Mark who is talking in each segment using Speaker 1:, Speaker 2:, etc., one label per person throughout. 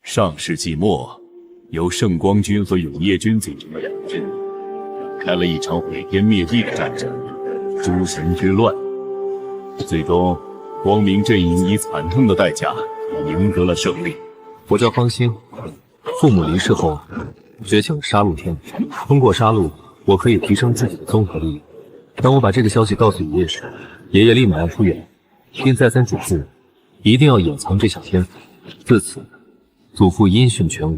Speaker 1: 上世纪末，由圣光军和永业军组成的两支，开了一场毁天灭地的战争——诸神之乱。最终，光明阵营以惨痛的代价赢得了胜利。
Speaker 2: 我叫方兴，父母离世后，觉醒了杀戮天。通过杀戮，我可以提升自己的综合力量。当我把这个消息告诉爷爷时，爷爷立马要出远门，并再三嘱咐一定要隐藏这项天赋。自此，祖父音讯全无。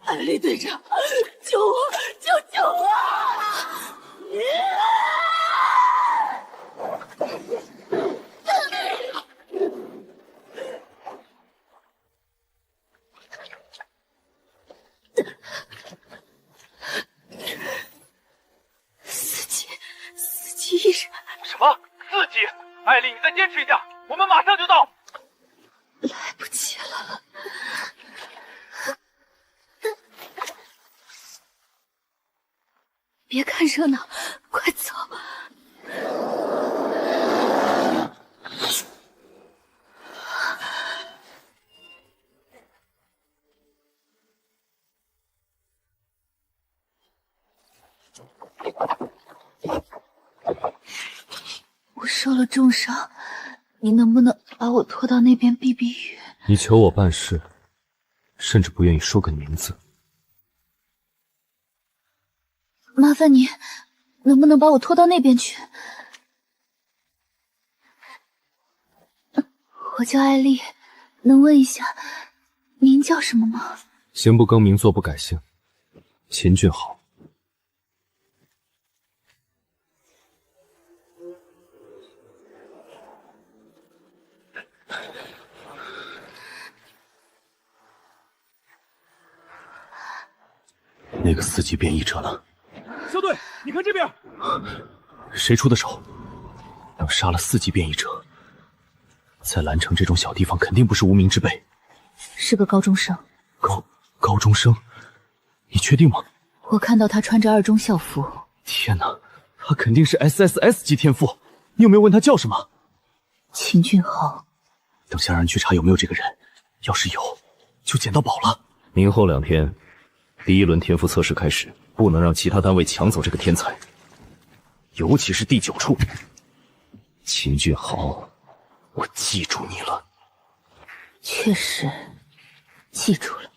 Speaker 3: 艾丽队长，救我！救我！司机医生。
Speaker 4: 什么？4级？艾丽，你再坚持一下，我们马上就到。
Speaker 3: 来不及了。别看热闹，快走！我受了重伤，你能不能把我拖到那边避避雨？
Speaker 2: 你求我办事，甚至不愿意说个名字。
Speaker 3: 麻烦你，能不能把我拖到那边去？我叫艾丽，能问一下，您叫什么吗？
Speaker 2: 行不更名，坐不改姓，秦俊豪。
Speaker 1: 那个4级变异者呢？
Speaker 4: 小队，你看这边，
Speaker 1: 谁出的手？能杀了4级变异者，在兰城这种小地方肯定不是无名之辈。
Speaker 3: 是个高中生。
Speaker 1: 高中生？你确定吗？
Speaker 3: 我看到他穿着2中校服。
Speaker 1: 天哪，他肯定是 SSS 级天赋。你有没有问他叫什么？
Speaker 3: 秦俊豪。
Speaker 1: 等下让人去查有没有这个人，要是有，就捡到宝了。
Speaker 2: 明后2天，第1轮天赋测试开始，不能让其他单位抢走这个天才，尤其是第9处。秦俊豪，我记住你了。
Speaker 3: 确实，记住了。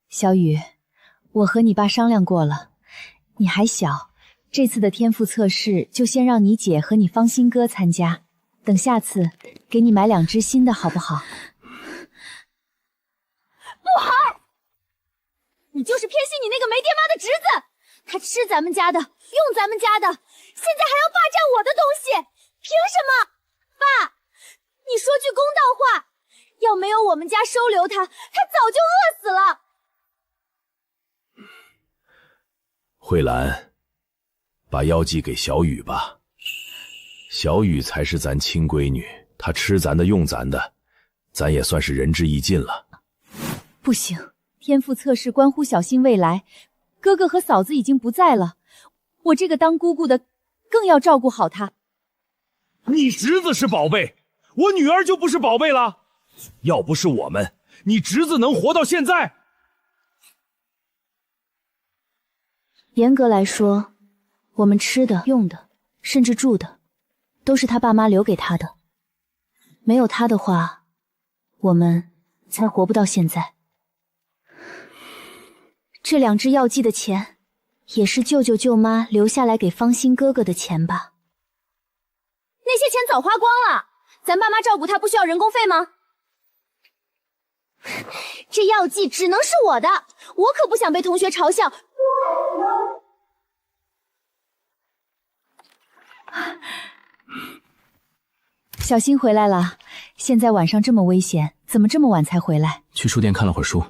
Speaker 3: 小雨，我和你爸商量过了，你还小，这次的天赋测试就先让你姐和你方心哥参加，等下次给你买2只新的好不好？不好！你就是偏心你那个没爹妈的侄子，他吃咱们家的，用咱们家的，现在还要霸占我的东西，凭什么？爸，你说句公道话，要没有我们家收留他，他早就饿死了。
Speaker 1: 慧兰，把药剂给小雨吧。小雨才是咱亲闺女，她吃咱的用咱的，咱也算是仁至义尽了。
Speaker 3: 不行，天赋测试关乎小新未来，哥哥和嫂子已经不在了，我这个当姑姑的更要照顾好她。
Speaker 4: 你侄子是宝贝，我女儿就不是宝贝了。要不是我们，你侄子能活到现在？
Speaker 3: 严格来说，我们吃的、用的，甚至住的，都是他爸妈留给他的。没有他的话，我们才活不到现在。这2只药剂的钱，也是舅舅舅妈留下来给方心哥哥的钱吧？那些钱早花光了，咱爸妈照顾他不需要人工费吗？这药剂只能是我的，我可不想被同学嘲笑。小新回来了，现在晚上这么危险，怎么这么晚才回来？
Speaker 1: 去书店看了会儿书。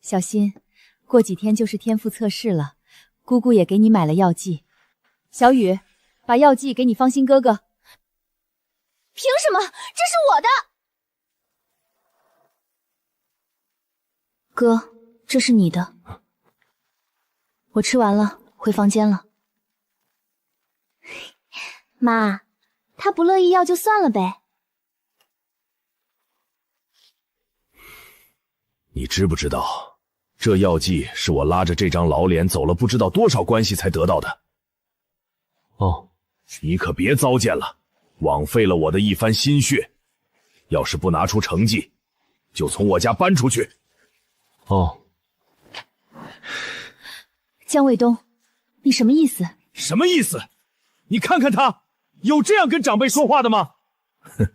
Speaker 3: 小新，过几天就是天赋测试了，姑姑也给你买了药剂。小雨，把药剂给你芳心哥哥。凭什么？这是我的！哥，这是你的。我吃完了，回房间了。妈，他不乐意要就算了呗。
Speaker 4: 你知不知道，这药剂是我拉着这张老脸走了不知道多少关系才得到的？
Speaker 2: 哦，
Speaker 4: 你可别糟践了，枉费了我的一番心血。要是不拿出成绩，就从我家搬出去。
Speaker 2: 哦，
Speaker 3: 江卫东，你什么意思？
Speaker 4: 什么意思？你看看他，有这样跟长辈说话的吗？哼，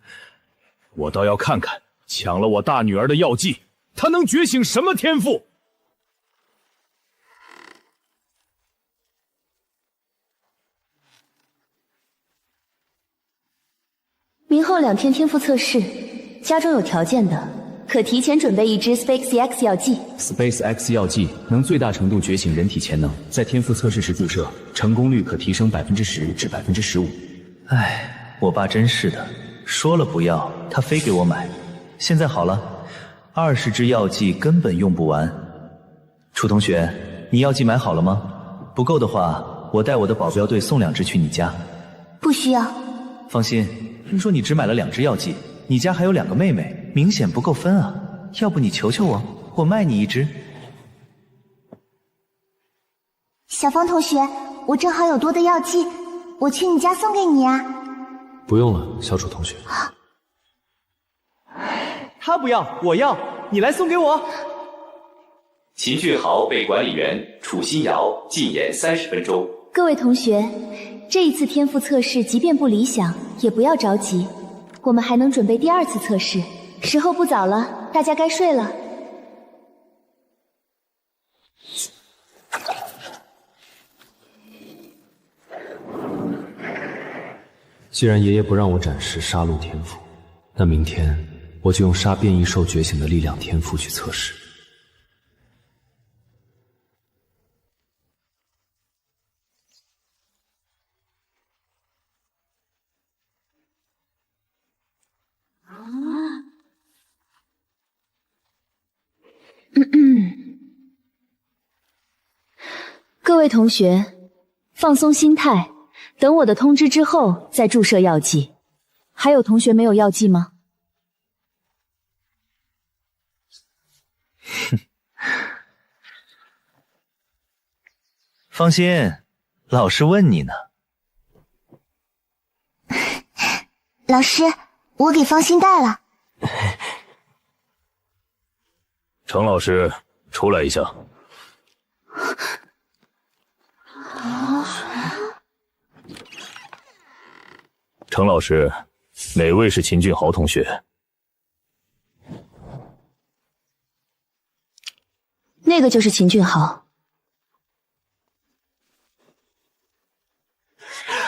Speaker 4: 我倒要看看，抢了我大女儿的药剂，他能觉醒什么天赋？
Speaker 3: 明后2天天赋测试，家中有条件的，可提前准备一支 Space X 药剂。
Speaker 5: Space X 药剂能最大程度觉醒人体潜能，在天赋测试时注射，成功率可提升10%至15%。
Speaker 6: 唉，我爸真是的，说了不要，他非给我买。现在好了，20支药剂根本用不完。楚同学，你药剂买好了吗？不够的话，我带我的保镖队送2支去你家。
Speaker 3: 不需要。
Speaker 6: 放心，听说你只买了2支药剂，你家还有2个妹妹，明显不够分啊。要不你求求我，我卖你1支。
Speaker 7: 小芳同学，我正好有多的药剂，我去你家送给你啊。
Speaker 2: 不用了，小楚同学。
Speaker 6: 他不要，我要，你来送给我。
Speaker 8: 秦俊豪被管理员，楚新瑶禁言30分钟。
Speaker 3: 各位同学，这一次天赋测试即便不理想，也不要着急，我们还能准备第2次测试。时候不早了，大家该睡了。
Speaker 2: 既然爷爷不让我展示杀戮天赋，那明天我就用杀变异兽觉醒的力量天赋去测试。
Speaker 3: 各位同学，放松心态，等我的通知之后再注射药剂。还有同学没有药剂吗？
Speaker 6: 放心，老师问你呢。
Speaker 7: 老师，我给芳心带了。
Speaker 4: 程老师，出来一下。程老师，哪位是秦俊豪同学？
Speaker 3: 那个就是秦俊豪。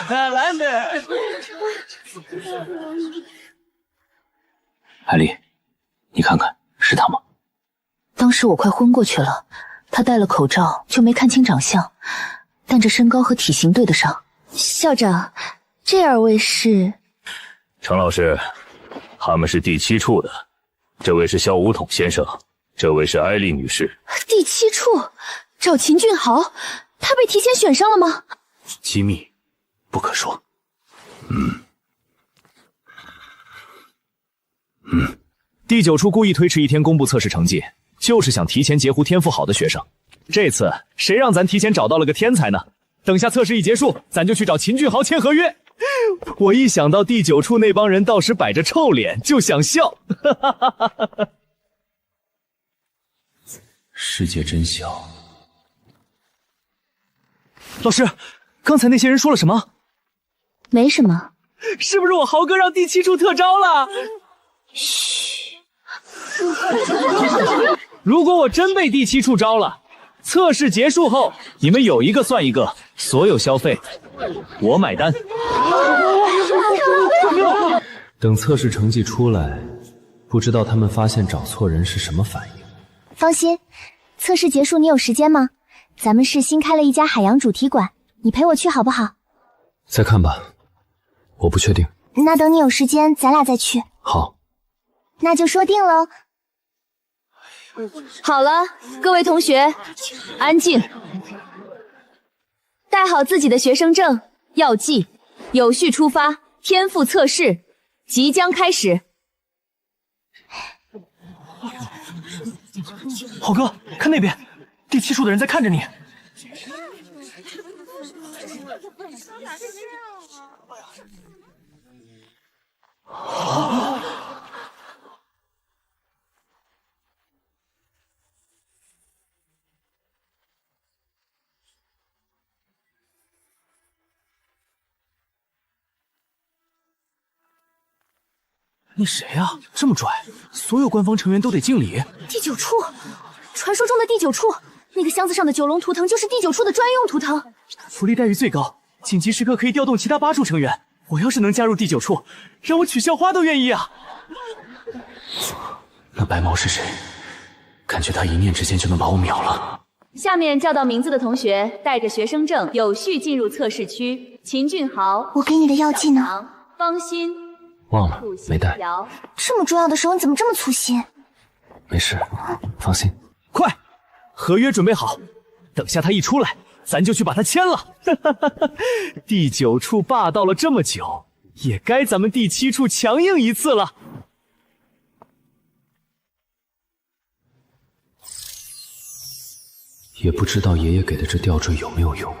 Speaker 6: 来的。
Speaker 5: 海丽，你看看，是他吗？
Speaker 3: 当时我快昏过去了，他戴了口罩，就没看清长相，但这身高和体型对得上。校长，这2位是？
Speaker 1: 程老师，他们是第7处的，这位是肖武统先生，这位是艾丽女士。
Speaker 3: 第7处找秦俊豪，他被提前选上了吗？
Speaker 5: 机密，不可说。
Speaker 4: 第9处故意推迟1天公布测试成绩，就是想提前截胡天赋好的学生。这次谁让咱提前找到了个天才呢？等下测试一结束，咱就去找秦俊豪签合约。我一想到第9处那帮人到时摆着臭脸，就想笑。
Speaker 5: 世界真小。
Speaker 4: 老师，刚才那些人说了什么？
Speaker 3: 没什么。
Speaker 4: 是不是我豪哥让第7处特招了？
Speaker 3: 嘘。
Speaker 4: 如果我真被第7处招了，测试结束后，你们有一个算一个，所有消费我买单。
Speaker 2: 等测试成绩出来，不知道他们发现找错人是什么反应。
Speaker 7: 放心，测试结束你有时间吗？咱们市新开了一家海洋主题馆，你陪我去好不好？
Speaker 2: 再看吧，我不确定。
Speaker 7: 那等你有时间，咱俩再去。
Speaker 2: 好，
Speaker 7: 那就说定喽。
Speaker 3: 好了，各位同学，安静，带好自己的学生证、药剂，有序出发。天赋测试即将开始。
Speaker 4: 好哥，看那边，第7处的人在看着你。你谁呀？这么拽，所有官方成员都得敬礼。
Speaker 3: 第9处，传说中的第9处，那个箱子上的9龙图腾就是第9处的专用图腾。
Speaker 4: 福利待遇最高，紧急时刻可以调动其他8处成员。我要是能加入第9处，让我取校花都愿意啊！
Speaker 5: 那白毛是谁？感觉他一念之间就能把我秒了。
Speaker 3: 下面叫到名字的同学带着学生证有序进入测试区。秦俊豪，
Speaker 7: 我给你的药剂呢？
Speaker 3: 方心，
Speaker 2: 忘了没带。
Speaker 7: 这么重要的时候你怎么这么粗心？
Speaker 2: 没事，放心。
Speaker 4: 快，合约准备好，等下他一出来，咱就去把他签了。第9处霸道了这么久，也该咱们第7处强硬一次了。
Speaker 2: 也不知道爷爷给的这吊坠有没有用。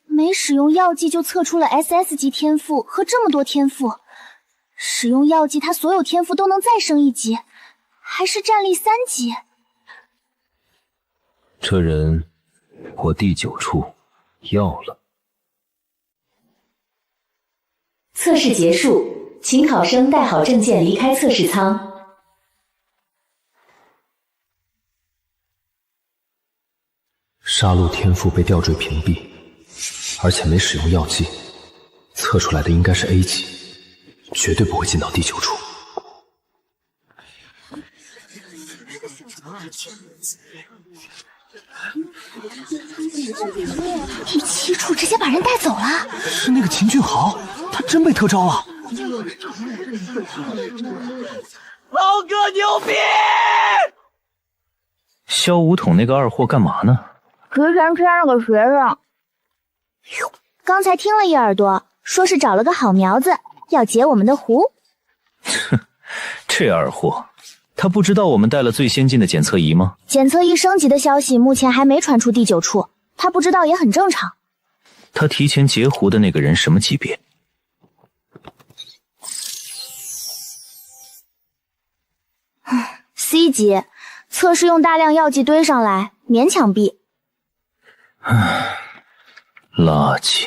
Speaker 7: 没使用药剂就测出了 SS 级天赋和这么多天赋，使用药剂他所有天赋都能再升1级，还是战力3级。
Speaker 2: 这人我第9处要了。
Speaker 3: 测试结束，请考生带好证件离开测试舱。
Speaker 2: 杀戮天赋被吊坠屏蔽，而且没使用药剂，测出来的应该是 A 级，绝对不会进到第9处。
Speaker 7: 第7处直接把人带走了。
Speaker 4: 是那个秦俊豪，他真被特招了。
Speaker 9: 老哥牛逼！
Speaker 6: 萧武统那个二货干嘛呢？
Speaker 7: 提前签了个学生。刚才听了一耳朵，说是找了个好苗子，要截我们的胡。
Speaker 6: 哼，这二货，他不知道我们带了最先进的检测仪吗？
Speaker 7: 检测仪升级的消息目前还没传出第9处，他不知道也很正常。
Speaker 6: 他提前截胡的那个人什么级别
Speaker 7: ？C 级，测试用大量药剂堆上来，勉强 B。
Speaker 6: 垃圾。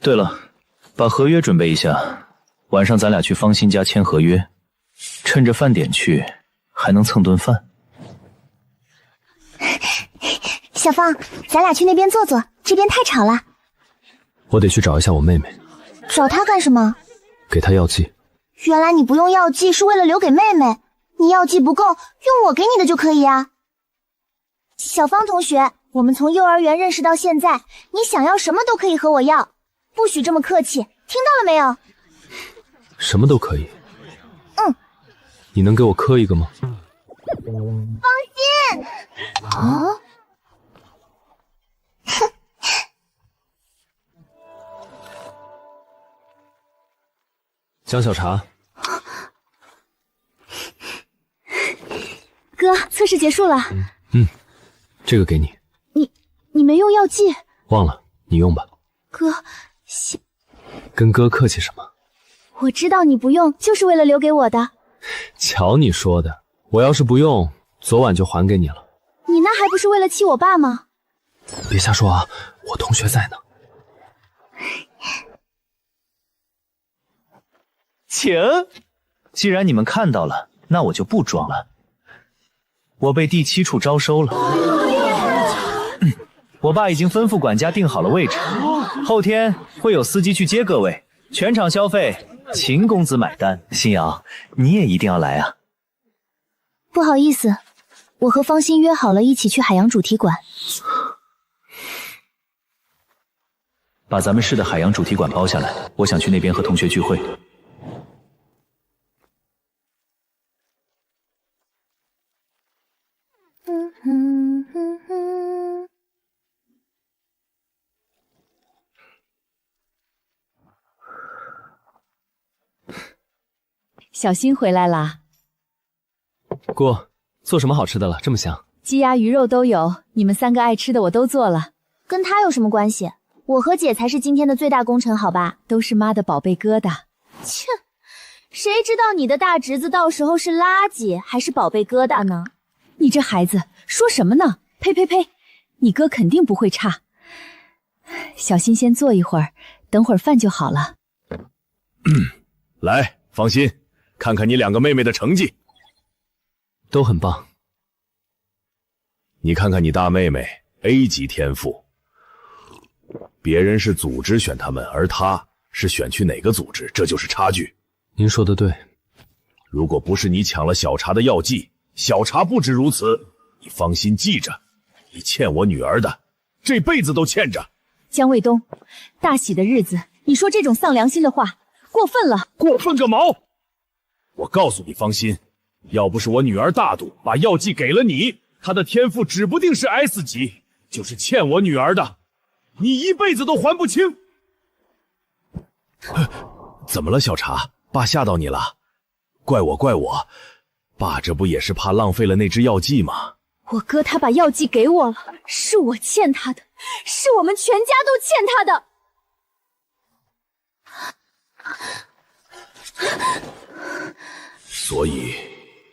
Speaker 6: 对了，把合约准备一下，晚上咱俩去方心家签合约，趁着饭点去，还能蹭顿饭。
Speaker 7: 小芳，咱俩去那边坐坐，这边太吵了。
Speaker 2: 我得去找一下我妹妹。
Speaker 7: 找她干什么？
Speaker 2: 给她药剂。
Speaker 7: 原来你不用药剂是为了留给妹妹，你药剂不够，用我给你的就可以啊。小芳同学，我们从幼儿园认识到现在，你想要什么都可以和我要，不许这么客气，听到了没有？
Speaker 2: 什么都可以。
Speaker 7: 嗯。
Speaker 2: 你能给我磕一个吗？
Speaker 7: 放心。啊？哼。
Speaker 2: 江小茶。
Speaker 3: 哥，测试结束了。
Speaker 2: 这个给你。
Speaker 3: 你没用药剂？
Speaker 2: 忘了，你用吧。
Speaker 3: 哥，
Speaker 2: 跟哥客气什么？
Speaker 3: 我知道你不用，就是为了留给我的。
Speaker 2: 瞧你说的，我要是不用，昨晚就还给你了。
Speaker 3: 你那还不是为了气我爸吗？
Speaker 2: 别瞎说啊，我同学在呢。
Speaker 6: 请。既然你们看到了，那我就不装了。我被第7处招收了。我爸已经吩咐管家定好了位置，后天会有司机去接各位，全场消费秦公子买单。新瑶，你也一定要来啊！
Speaker 7: 不好意思，我和方心约好了一起去海洋主题馆。
Speaker 6: 把咱们市的海洋主题馆包下来，我想去那边和同学聚会。
Speaker 3: 小新回来啦。
Speaker 2: 姑，做什么好吃的了？这么香。
Speaker 3: 鸡鸭鱼肉都有，你们3个爱吃的我都做了。
Speaker 7: 跟他有什么关系？我和姐才是今天的最大功臣，好吧？
Speaker 3: 都是妈的宝贝疙瘩。
Speaker 7: 切，谁知道你的大侄子到时候是垃圾还是宝贝疙瘩呢？
Speaker 3: 你这孩子说什么呢？呸呸呸！你哥肯定不会差。小新先坐一会儿，等会儿饭就好了。
Speaker 1: 来，放心，看看你2个妹妹的成绩，
Speaker 2: 都很棒。
Speaker 1: 你看看你大妹妹 A 级天赋，别人是组织选他们，而她是选去哪个组织，这就是差距。
Speaker 2: 您说的对，
Speaker 1: 如果不是你抢了小茶的药剂，小茶不止如此。你放心记着，你欠我女儿的，这辈子都欠着。
Speaker 3: 江卫东，大喜的日子，你说这种丧良心的话，过分了。
Speaker 1: 过分个毛！我告诉你，放心，要不是我女儿大度把药剂给了你，她的天赋指不定是 S 级，就是欠我女儿的，你一辈子都还不清。怎么了，小茶？爸吓到你了？怪我，爸这不也是怕浪费了那支药剂吗？
Speaker 3: 我哥他把药剂给我了，是我欠他的，是我们全家都欠他
Speaker 1: 的。所以，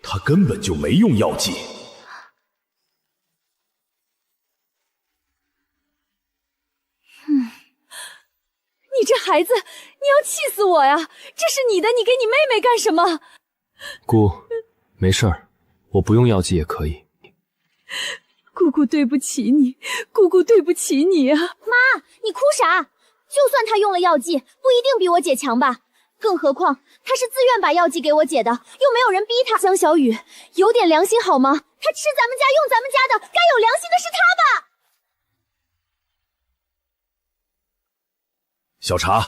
Speaker 1: 他根本就没用药剂。
Speaker 3: 你这孩子，你要气死我呀！这是你的，你给你妹妹干什么？
Speaker 2: 姑，没事儿，我不用药剂也可以。
Speaker 3: 姑姑对不起你，姑姑对不起你啊！
Speaker 7: 妈，你哭啥？就算他用了药剂，不一定比我姐强吧？更何况他是自愿把药剂给我姐的，又没有人逼他。
Speaker 3: 江小雨，有点良心好吗？
Speaker 7: 他吃咱们家用咱们家的，该有良心的是他吧？
Speaker 1: 小茶，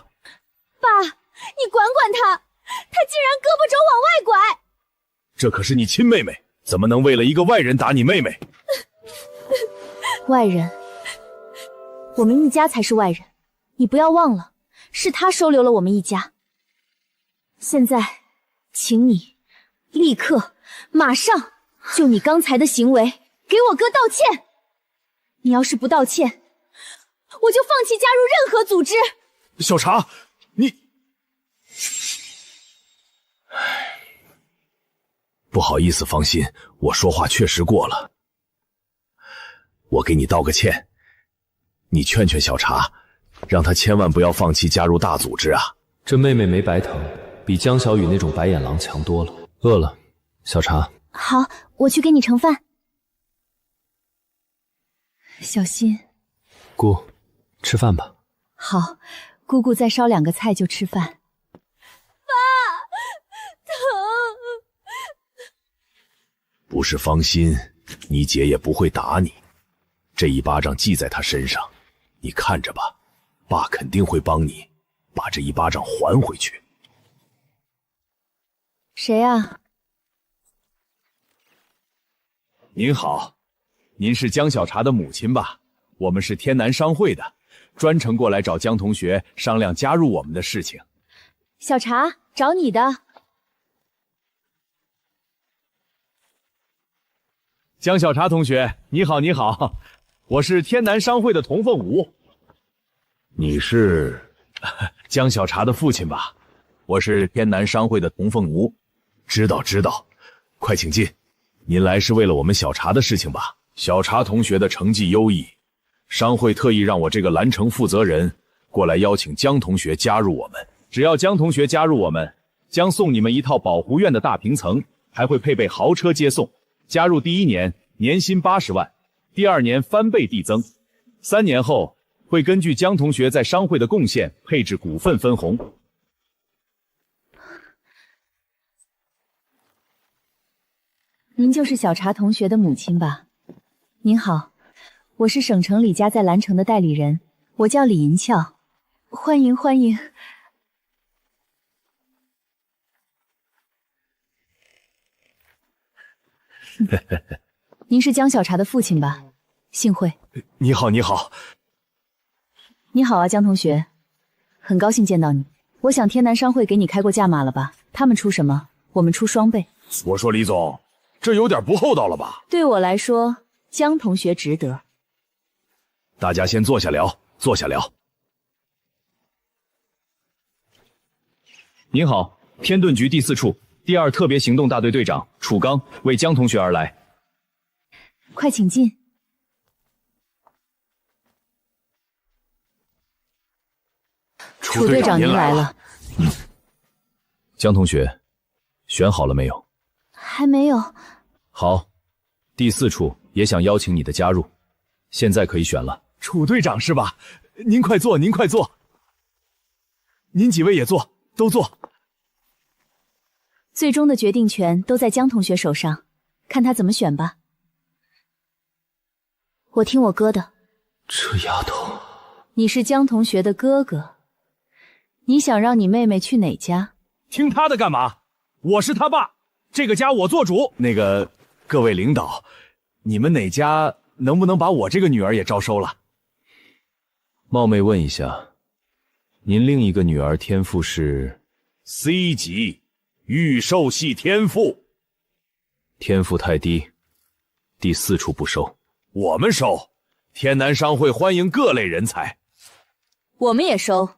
Speaker 3: 爸，你管管他，他竟然胳膊肘往外拐。
Speaker 1: 这可是你亲妹妹，怎么能为了一个外人打你妹妹？
Speaker 7: 外人，我们一家才是外人，你不要忘了，是他收留了我们一家。现在，请你立刻、马上就你刚才的行为给我哥道歉。你要是不道歉，我就放弃加入任何组织。
Speaker 1: 小茶，你……不好意思，放心，我说话确实过了。我给你道个歉，你劝劝小茶，让他千万不要放弃加入大组织啊！
Speaker 2: 这妹妹没白疼，比江小雨那种白眼狼强多了。饿了，小茶。
Speaker 7: 好，我去给你盛饭。
Speaker 3: 小心。
Speaker 2: 姑，吃饭吧。
Speaker 3: 好，姑姑再烧2个菜就吃饭。
Speaker 7: 爸，疼。
Speaker 1: 不是放心，你姐也不会打你。这一巴掌记在她身上，你看着吧，爸肯定会帮你把这一巴掌还回去。
Speaker 3: 谁啊？
Speaker 4: 您好，您是江小茶的母亲吧？我们是天南商会的，专程过来找江同学商量加入我们的事情。
Speaker 3: 小茶，找你的。
Speaker 4: 江小茶同学，你好，你好，我是天南商会的童凤舞。
Speaker 1: 你是
Speaker 4: 江小茶的父亲吧？我是天南商会的童凤舞。
Speaker 1: 知道，快请进。您来是为了我们小茶的事情吧？小茶同学的成绩优异，商会特意让我这个蓝城负责人过来邀请江同学加入我们。
Speaker 4: 只要江同学加入我们，将送你们一套保湖院的大平层，还会配备豪车接送。加入第1年年薪80万，第2年翻倍递增。3年后会根据江同学在商会的贡献配置股份分红。
Speaker 3: 您就是小茶同学的母亲吧？您好，我是省城李家在兰城的代理人，我叫李银俏，欢迎欢迎。您是江小茶的父亲吧？幸会。
Speaker 4: 你好，你好。
Speaker 3: 你好啊，江同学，很高兴见到你。我想天南商会给你开过价码了吧？他们出什么，我们出双倍。
Speaker 10: 我说李总，这有点不厚道了吧？
Speaker 3: 对我来说，江同学值得。
Speaker 4: 大家先坐下聊，坐下聊。您好，天盾局第4处第2特别行动大队队长楚刚为江同学而来。
Speaker 3: 快请进。楚队长您来了。
Speaker 4: 江同学，选好了没有？
Speaker 3: 还没有。
Speaker 4: 好，第4处也想邀请你的加入，现在可以选了。楚队长是吧？您快坐，您快坐。您几位也坐，都坐。
Speaker 3: 最终的决定权都在江同学手上，看他怎么选吧。我听我哥的。
Speaker 2: 这丫头，
Speaker 3: 你是江同学的哥哥，你想让你妹妹去哪家？
Speaker 4: 听他的干嘛？我是他爸，这个家我做主。各位领导，你们哪家能不能把我这个女儿也招收了？冒昧问一下，您另一个女儿天赋是
Speaker 10: C 级预售系天赋，
Speaker 4: 天赋太低，第4处不收。
Speaker 10: 我们收，天南商会欢迎各类人才。
Speaker 3: 我们也收，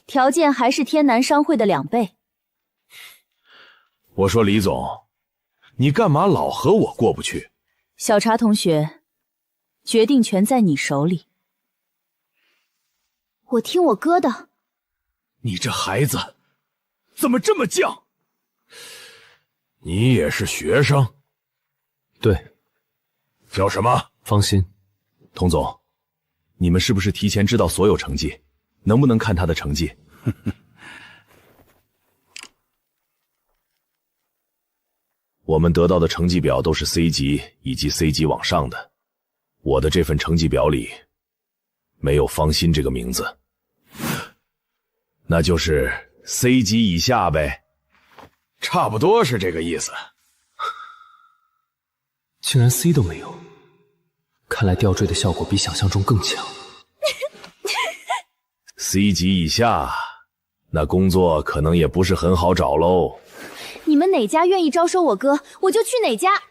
Speaker 3: 条件还是天南商会的2倍。
Speaker 10: 我说李总，你干嘛老和我过不去？
Speaker 3: 小茶同学，决定权在你手里。我听我哥的。
Speaker 10: 你这孩子怎么这么犟？你也是学生？
Speaker 4: 对。
Speaker 10: 叫什么？
Speaker 2: 方心。
Speaker 4: 童总，你们是不是提前知道所有成绩？能不能看他的成绩？我们得到的成绩表都是 C 级以及 C 级往上的，我的这份成绩表里没有方心这个名字，那就是 C 级以下呗。
Speaker 10: 差不多是这个意思。
Speaker 2: 竟然 C 都没有，看来吊坠的效果比想象中更强。
Speaker 4: C 级以下，那工作可能也不是很好找喽。
Speaker 3: 你们哪家愿意招收我哥，我就去哪家。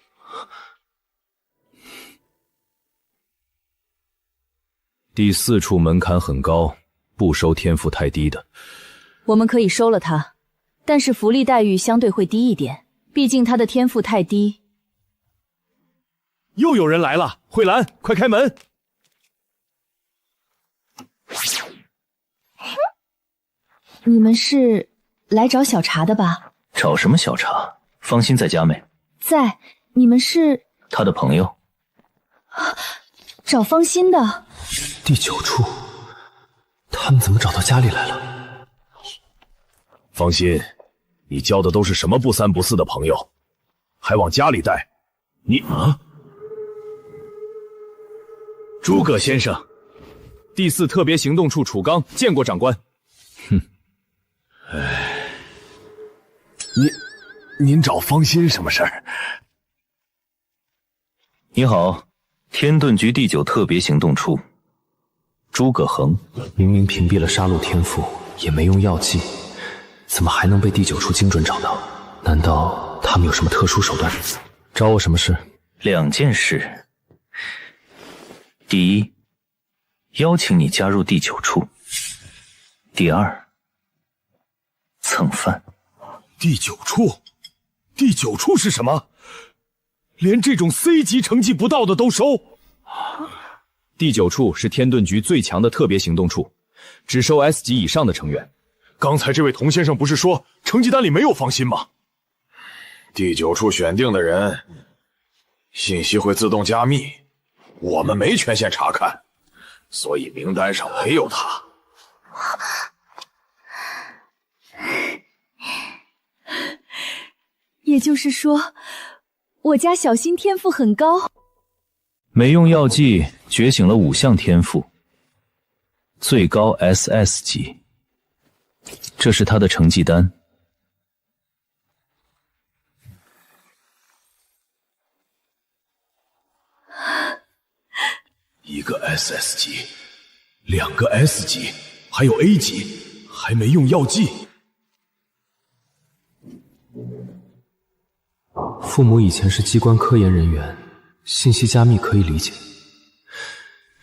Speaker 4: 第4处门槛很高，不收天赋太低的。
Speaker 3: 我们可以收了他，但是福利待遇相对会低一点，毕竟他的天赋太低。
Speaker 4: 又有人来了，慧兰，快开门！
Speaker 3: 你们是来找小茶的吧？
Speaker 6: 找什么小茶？方心在家没？
Speaker 3: 在。你们是？
Speaker 6: 他的朋友。
Speaker 3: 找方心的。
Speaker 2: 第9处，他们怎么找到家里来了？
Speaker 4: 方心，你交的都是什么不三不四的朋友，还往家里带？你啊！诸葛先生，第4特别行动处楚刚见过长官。
Speaker 10: 哼，您找方心什么事儿？
Speaker 6: 你好，天盾局第9特别行动处，诸葛恒。
Speaker 2: 明明屏蔽了杀戮天赋，也没用药剂，怎么还能被第9处精准找到？难道他们有什么特殊手段？找我什么事
Speaker 6: ？2件事。第一，邀请你加入第9处。第2，蹭饭。
Speaker 10: 第9处？第9处是什么？连这种 C 级成绩不到的都收？
Speaker 4: 第9处是天盾局最强的特别行动处，只收 S 级以上的成员。
Speaker 10: 刚才这位童先生不是说成绩单里没有方心吗？第9处选定的人，信息会自动加密，我们没权限查看。所以名单上没有他。
Speaker 3: 也就是说，我家小新天赋很高。
Speaker 6: 没用药剂觉醒了5项天赋，最高 SS 级。这是他的成绩单。
Speaker 10: 一个 SS 级，2个 S 级，还有 A 级，还没用药剂。
Speaker 2: 父母以前是机关科研人员，信息加密可以理解，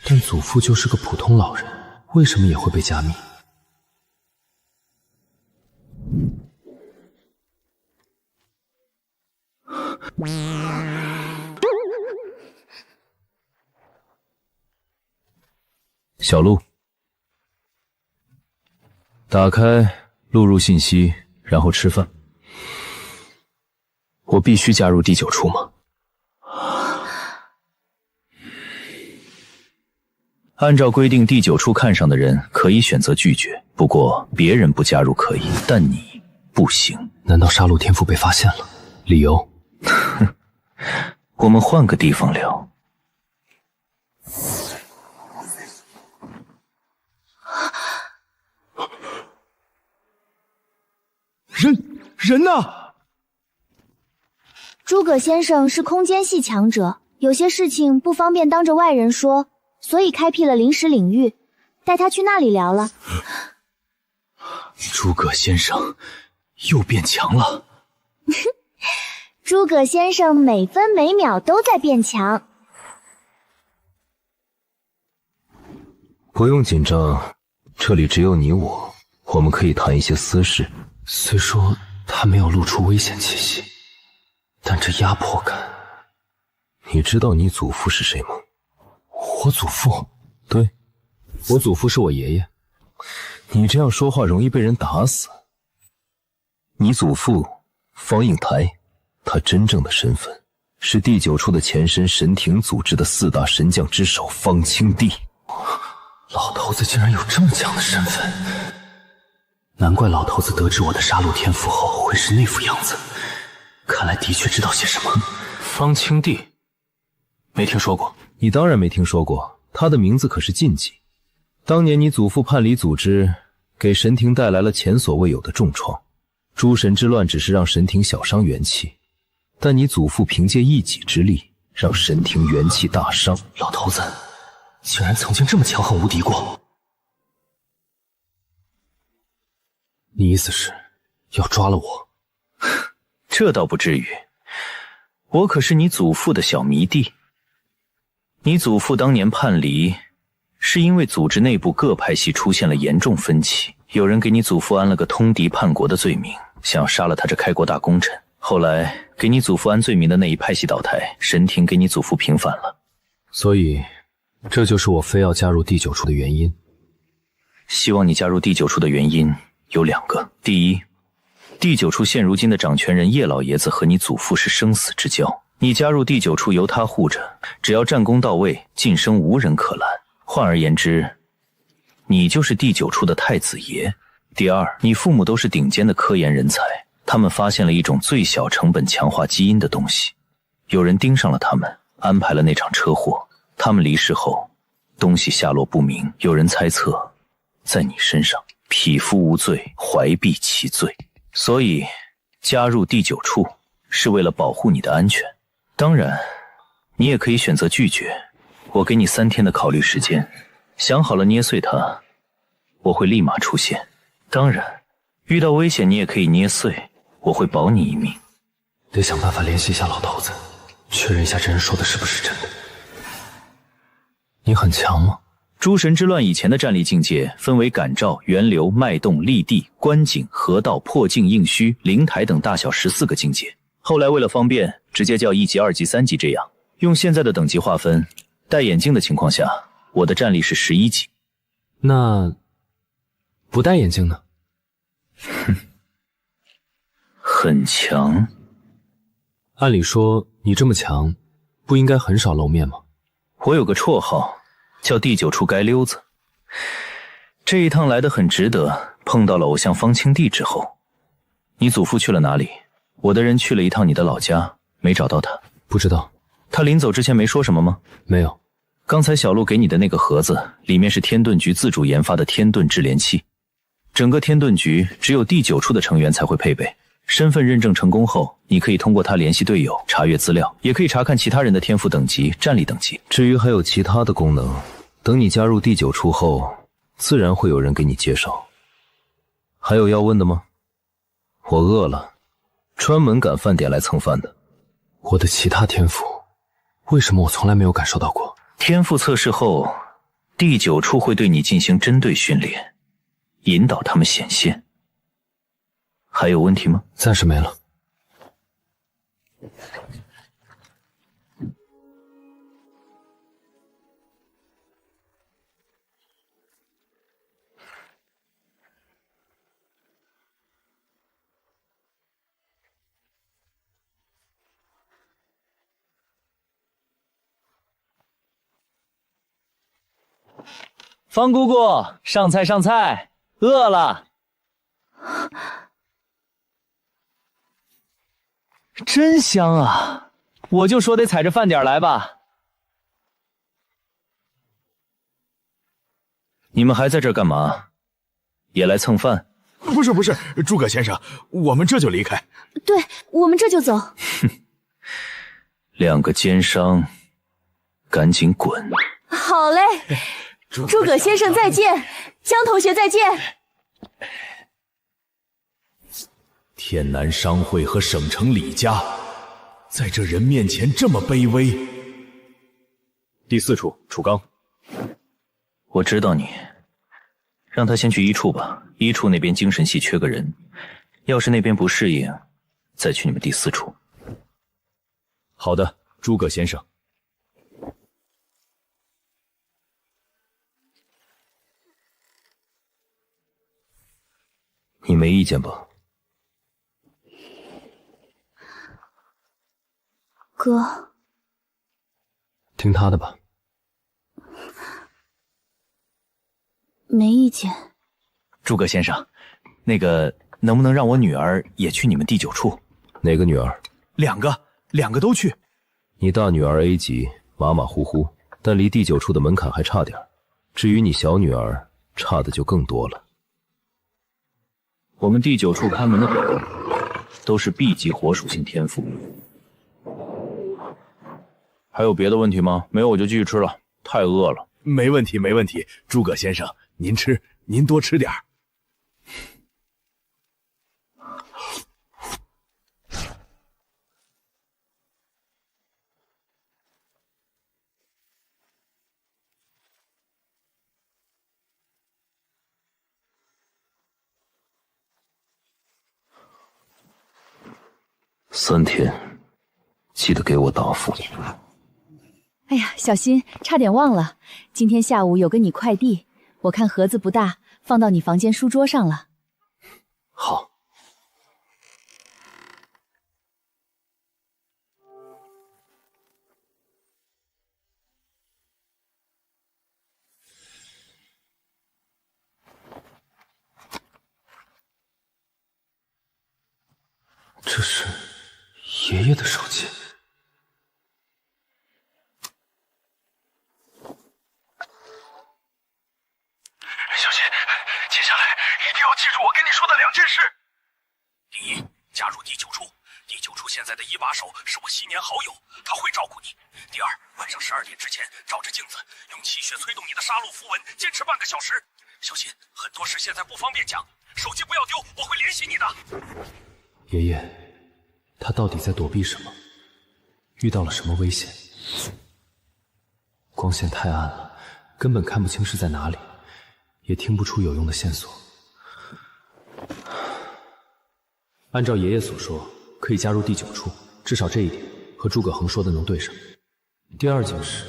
Speaker 2: 但祖父就是个普通老人，为什么也会被加密？
Speaker 6: 小路，打开录入信息，然后吃饭。我必须加入第9处吗？按照规定，第9处看上的人可以选择拒绝，不过别人不加入可以，但你不行。
Speaker 2: 难道杀戮天赋被发现了？理由？
Speaker 6: 我们换个地方聊。
Speaker 10: 人呢？
Speaker 7: 诸葛先生是空间系强者，有些事情不方便当着外人说，所以开辟了临时领域，带他去那里聊了。
Speaker 2: 诸葛先生又变强了。
Speaker 7: 诸葛先生每分每秒都在变强。
Speaker 2: 不用紧张，这里只有你我们可以谈一些私事。虽说他没有露出危险气息，但这压迫感……你知道你祖父是谁吗？我祖父？对，我祖父是我爷爷。你这样说话容易被人打死。你祖父方应台，他真正的身份是第9处的前身神庭组织的4大神将之首方清帝。老头子竟然有这么强的身份，难怪老头子得知我的杀戮天赋后会是那副样子，看来的确知道些什么。方清帝，没听说过。你当然没听说过，他的名字可是禁忌。当年你祖父叛离组织，给神庭带来了前所未有的重创。诸神之乱只是让神庭小伤元气，但你祖父凭借一己之力，让神庭元气大伤。老头子竟然曾经这么强横无敌过。你意思是要抓了我？
Speaker 6: 这倒不至于，我可是你祖父的小迷弟。你祖父当年叛离，是因为组织内部各派系出现了严重分歧，有人给你祖父安了个通敌叛国的罪名，想要杀了他这开国大功臣。后来给你祖父安罪名的那一派系倒台，神庭给你祖父平反了。
Speaker 2: 所以这就是我非要加入第9处的原因。
Speaker 6: 希望你加入第9处的原因有2个。第一，第9处现如今的掌权人叶老爷子和你祖父是生死之交，你加入第9处由他护着，只要战功到位，晋升无人可拦。换而言之，你就是第9处的太子爷。第二，你父母都是顶尖的科研人才，他们发现了一种最小成本强化基因的东西，有人盯上了他们，安排了那场车祸。他们离世后，东西下落不明，有人猜测在你身上。匹夫无罪，怀璧其罪。所以加入第9处是为了保护你的安全。当然你也可以选择拒绝，我给你3天的考虑时间，想好了捏碎它，我会立马出现。当然遇到危险你也可以捏碎，我会保你一命。
Speaker 2: 得想办法联系一下老头子，确认一下这人说的是不是真的。你很强吗？
Speaker 6: 诸神之乱以前的战力境界分为感召、源流、脉动、立地、观景、河道、破境、应虚、灵台等大小14个境界，后来为了方便直接叫1级、2级、3级这样。用现在的等级划分，戴眼镜的情况下，我的战力是11级。
Speaker 2: 那不戴眼镜呢？
Speaker 6: 很强。
Speaker 2: 按理说你这么强，不应该很少露面吗？
Speaker 6: 我有个绰号叫第9处街溜子。这一趟来得很值得，碰到了偶像方清帝之后。你祖父去了哪里？我的人去了一趟你的老家，没找到他。
Speaker 2: 不知道。
Speaker 6: 他临走之前没说什么吗？
Speaker 2: 没有。
Speaker 6: 刚才小鹿给你的那个盒子，里面是天遁局自主研发的天遁制联器。整个天遁局只有第9处的成员才会配备。身份认证成功后，你可以通过它联系队友，查阅资料，也可以查看其他人的天赋等级、战力等级。
Speaker 2: 至于还有其他的功能，等你加入第9处后，自然会有人给你介绍。还有要问的吗？我饿了，专门赶饭点来蹭饭的。我的其他天赋，为什么我从来没有感受到过？
Speaker 6: 天赋测试后，第9处会对你进行针对训练，引导他们显现。还有问题吗？
Speaker 2: 暂时没了。
Speaker 4: 方姑姑，上菜上菜，饿了。真香啊！我就说得踩着饭点来吧。
Speaker 6: 你们还在这儿干嘛？也来蹭饭？
Speaker 10: 不是，诸葛先生，我们这就离开。
Speaker 3: 对，我们这就走。
Speaker 6: 两个奸商，赶紧滚！
Speaker 3: 好嘞，诸葛先生再见，江同学再见。
Speaker 1: 天南商会和省城李家，在这人面前这么卑微。
Speaker 4: 第4处，楚刚。
Speaker 6: 我知道你，让他先去1处吧。1处那边精神系缺个人，要是那边不适应，再去你们第4处。
Speaker 1: 好的，诸葛先生。
Speaker 2: 你没意见吧？
Speaker 3: 哥，
Speaker 2: 听他的吧。
Speaker 3: 没意见。
Speaker 6: 诸葛先生，那个能不能让我女儿也去你们第9处？
Speaker 2: 哪个女儿
Speaker 6: ？2个都去。
Speaker 2: 你大女儿 A 级，马马虎虎，但离第9处的门槛还差点。至于你小女儿，差的就更多了。
Speaker 6: 我们第9处看门的狗都是 B 级火属性天赋。还有别的问题吗？没有我就继续吃了，太饿了。
Speaker 10: 没问题，诸葛先生，您吃，您多吃点儿。
Speaker 2: 3天，记得给我答复。
Speaker 3: 哎呀，小心，差点忘了，今天下午有个你快递，我看盒子不大，放到你房间书桌上了。
Speaker 2: 好。这是爷爷的手机。
Speaker 10: 小心，接下来一定要记住我跟你说的2件事。第一，加入第9处，第9处现在的一把手是我昔年好友，他会照顾你。第二，晚上12点之前照着镜子，用气血催动你的杀戮符文，坚持半个小时。小心，很多事现在不方便讲，手机不要丢，我会联系你的。
Speaker 2: 爷爷，他到底在躲避什么？遇到了什么危险？光线太暗了，根本看不清是在哪里，也听不出有用的线索。按照爷爷所说，可以加入第9处，至少这一点和诸葛恒说的能对上。第二件事，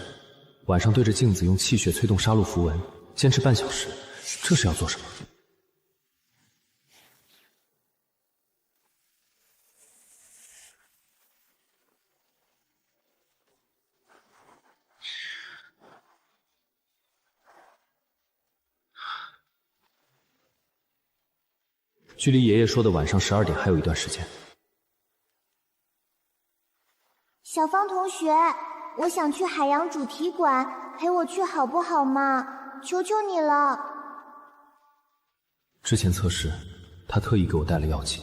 Speaker 2: 晚上对着镜子用气血催动杀戮符文，坚持半小时，这是要做什么？距离爷爷说的晚上12点还有一段时间。
Speaker 7: 小芳同学，我想去海洋主题馆，陪我去好不好嘛？求求你了。
Speaker 2: 之前测试，他特意给我带了药剂，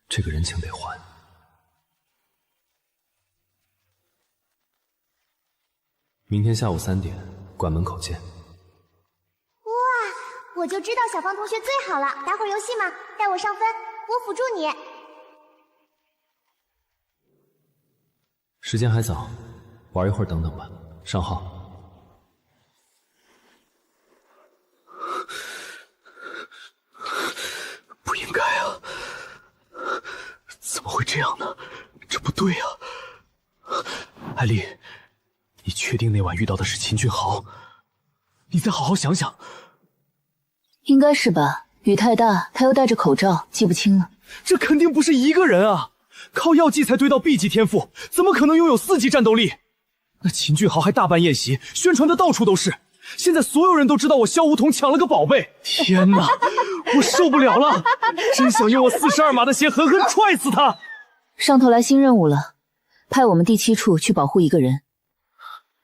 Speaker 2: 这个人情得还。明天下午3点，馆门口见。
Speaker 7: 哇，我就知道小芳同学最好了。打会儿游戏嘛，带我上分，我辅助你。
Speaker 2: 时间还早，玩一会儿等等吧。上号。
Speaker 10: 不应该啊！怎么会这样呢？这不对啊！艾丽，你确定那晚遇到的是秦俊豪？你再好好想想。
Speaker 11: 应该是吧，雨太大，他又戴着口罩，记不清了。
Speaker 4: 这肯定不是一个人啊！靠药剂才堆到 B 级天赋，怎么可能拥有4级战斗力？那秦俊豪还大办宴席，宣传的到处都是。现在所有人都知道我萧梧桐抢了个宝贝，天哪，我受不了了！真想用我42码的鞋狠狠踹死他！
Speaker 11: 上头来新任务了，派我们第7处去保护一个人。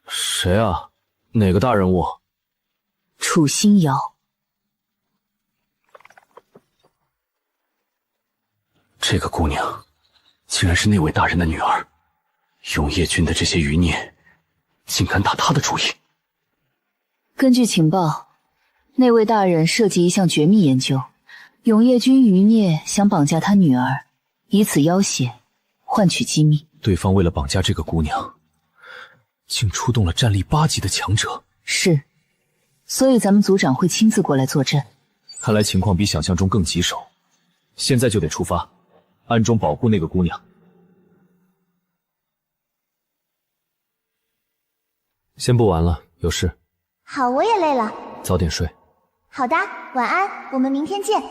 Speaker 2: 谁啊？哪个大人物？
Speaker 11: 楚心瑶。
Speaker 10: 这个姑娘竟然是那位大人的女儿，永夜军的这些余孽竟敢打她的主意。
Speaker 11: 根据情报，那位大人涉及一项绝密研究，永夜军余孽想绑架他女儿，以此要挟，换取机密。
Speaker 2: 对方为了绑架这个姑娘，竟出动了战力8级的强者。
Speaker 11: 是，所以咱们组长会亲自过来坐镇。
Speaker 4: 看来情况比想象中更棘手，现在就得出发，暗中保护那个姑娘。
Speaker 2: 先不玩了，有事。
Speaker 7: 好，我也累了。
Speaker 2: 早点睡。
Speaker 7: 好的，晚安，我们明天见。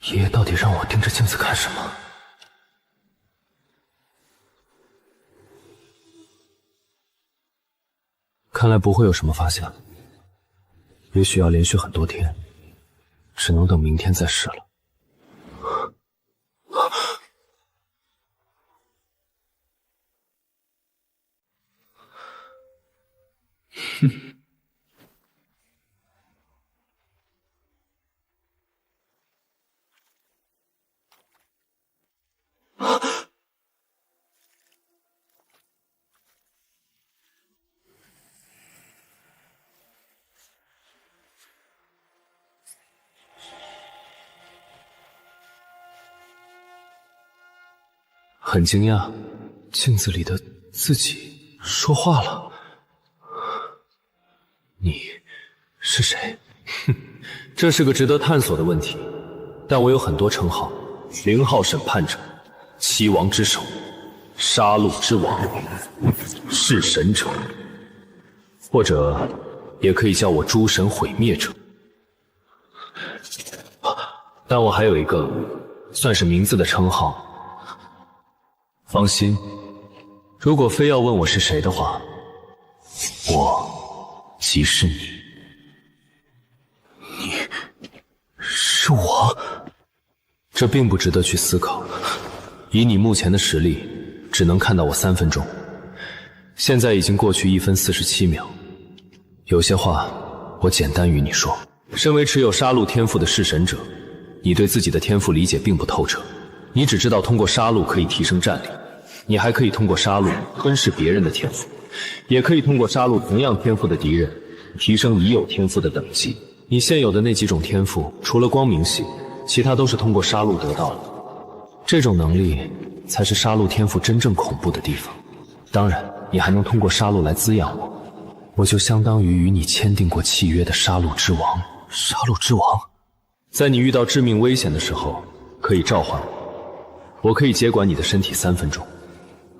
Speaker 2: 爷爷到底让我盯着镜子看什么？看来不会有什么发现，也许要连续很多天，只能等明天再试了。哼。很惊讶，镜子里的自己说话了。你是谁？哼，这是个值得探索的问题。但我有很多称号：0号审判者、7王之首、杀戮之王、弑神者，或者也可以叫我诸神毁灭者。但我还有一个算是名字的称号。放心，如果非要问我是谁的话，我即是你。你是我？这并不值得去思考。以你目前的实力，只能看到我3分钟。现在已经过去1分47秒，有些话我简单与你说。身为持有杀戮天赋的弑神者，你对自己的天赋理解并不透彻。你只知道通过杀戮可以提升战力，你还可以通过杀戮吞噬别人的天赋，也可以通过杀戮同样天赋的敌人，提升已有天赋的等级。你现有的那几种天赋，除了光明系，其他都是通过杀戮得到的。这种能力才是杀戮天赋真正恐怖的地方。当然，你还能通过杀戮来滋养我，我就相当于与你签订过契约的杀戮之王。杀戮之王，在你遇到致命危险的时候，可以召唤我可以接管你的身体3分钟。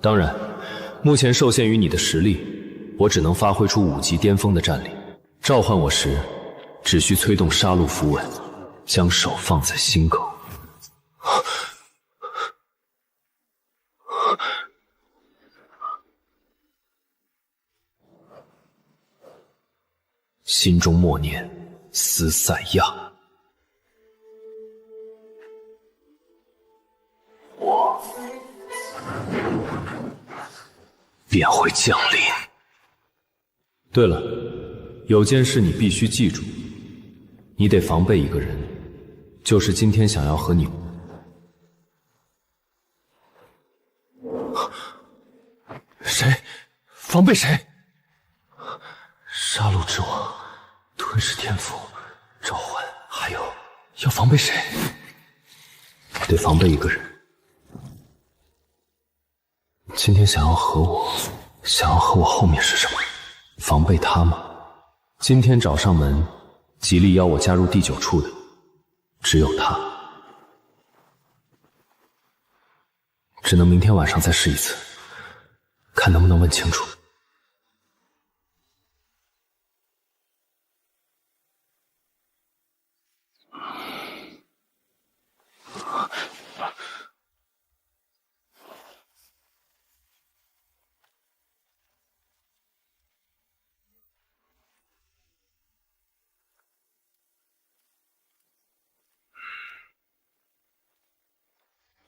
Speaker 2: 当然，目前受限于你的实力，我只能发挥出5级巅峰的战力。召唤我时，只需催动杀戮符文，将手放在心口。心中默念斯赛亚，我便会降临。对了，有件事你必须记住，你得防备一个人，就是今天想要和你……谁？防备谁？杀戮之王，吞噬天赋，召唤，还有要防备谁？得防备一个人。今天想要和我后面是什么？防备他吗？今天找上门，极力邀我加入第9处的，只有他。只能明天晚上再试一次，看能不能问清楚。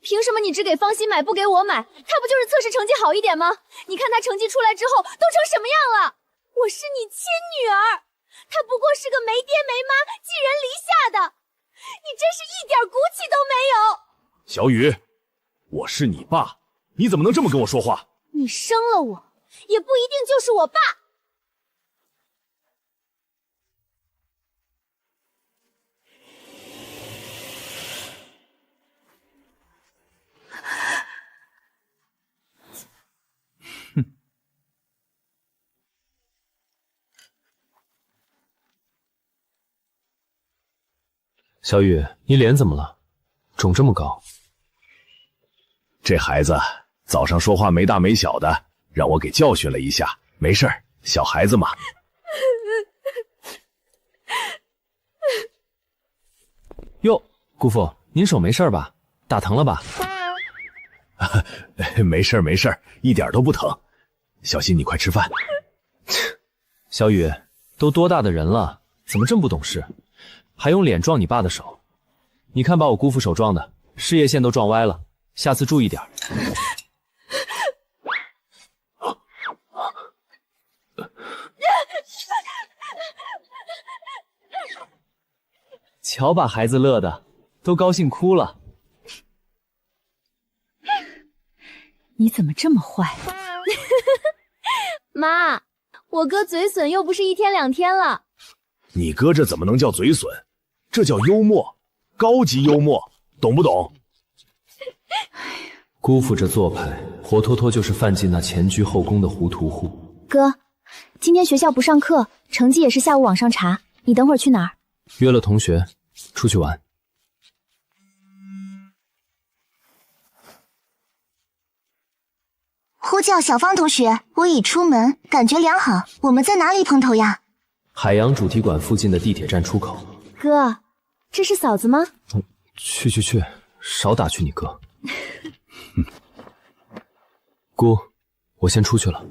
Speaker 3: 凭什么你只给方心买，不给我买？他不就是测试成绩好一点吗？你看他成绩出来之后都成什么样了？我是你亲女儿，他不过是个没爹没妈、寄人篱下的，你真是一点骨气都没有。
Speaker 4: 小雨，我是你爸，你怎么能这么跟我说话？
Speaker 3: 你生了我，也不一定就是我爸。
Speaker 2: 小雨，你脸怎么了？肿这么高？
Speaker 4: 这孩子早上说话没大没小的，让我给教训了一下。没事儿，小孩子嘛。
Speaker 2: 哟，姑父，您手没事吧？打疼了吧？
Speaker 4: 没事儿没事儿，一点都不疼。小心，你快吃饭。
Speaker 2: 小雨，都多大的人了，怎么这么不懂事？还用脸撞你爸的手？你看把我姑父手撞的，事业线都撞歪了，下次注意点。瞧把孩子乐的，都高兴哭了。
Speaker 11: 你怎么这么坏？
Speaker 3: 妈，我哥嘴损又不是1天2天了。
Speaker 4: 你哥这怎么能叫嘴损？这叫幽默，高级幽默，懂不懂？
Speaker 2: 姑父这做派，活脱脱就是犯进那前居后宫的糊涂户。
Speaker 7: 哥，今天学校不上课，成绩也是下午网上查，你等会儿去哪儿？
Speaker 2: 约了同学出去玩。
Speaker 7: 呼叫小芳同学，我已出门，感觉良好。我们在哪里碰头呀？
Speaker 2: 海洋主题馆附近的地铁站出口。
Speaker 7: 哥，这是嫂子吗？
Speaker 2: 去，少打趣你哥。姑，我先出去了。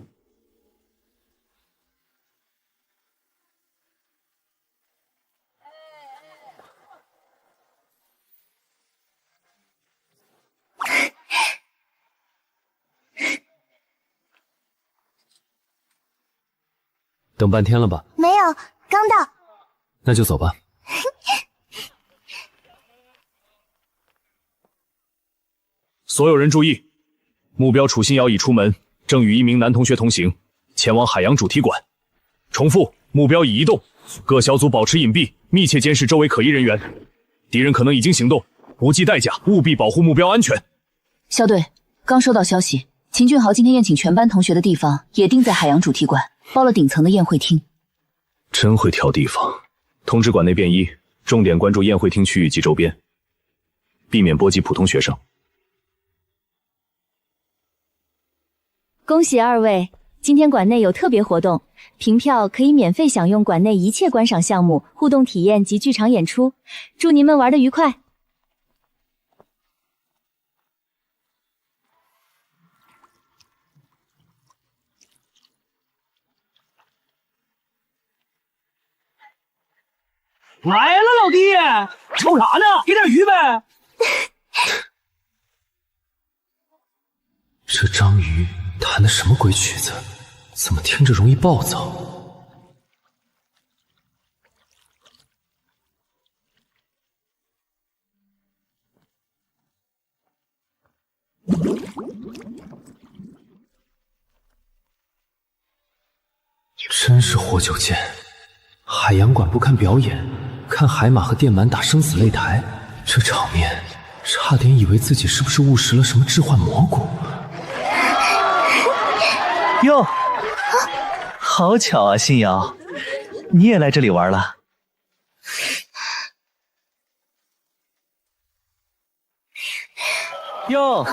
Speaker 2: 等半天了吧？
Speaker 7: 没有，刚到。
Speaker 2: 那就走吧。
Speaker 4: 所有人注意，目标楚心瑶已出门，正与一名男同学同行，前往海洋主题馆。重复，目标已移动，各小组保持隐蔽，密切监视周围可疑人员。敌人可能已经行动，不计代价，务必保护目标安全。
Speaker 11: 校队，刚收到消息，秦俊豪今天宴请全班同学的地方也定在海洋主题馆，包了顶层的宴会厅。
Speaker 4: 真会挑地方。通知馆内便衣，重点关注宴会厅区域及周边，避免波及普通学生。
Speaker 3: 恭喜二位今天馆内有特别活动，凭票可以免费享用馆内一切观赏项目、互动体验及剧场演出。祝您们玩得愉快！
Speaker 9: 来了，老弟，瞅啥呢？给点鱼呗。
Speaker 2: 这章鱼弹的什么鬼曲子？怎么听着容易暴躁？真是活久见！海洋馆不看表演，看海马和电鳗打生死擂台，这场面差点以为自己是不是误食了什么致幻蘑菇。
Speaker 6: 哟，好巧啊，新瑶，你也来这里玩了。哟，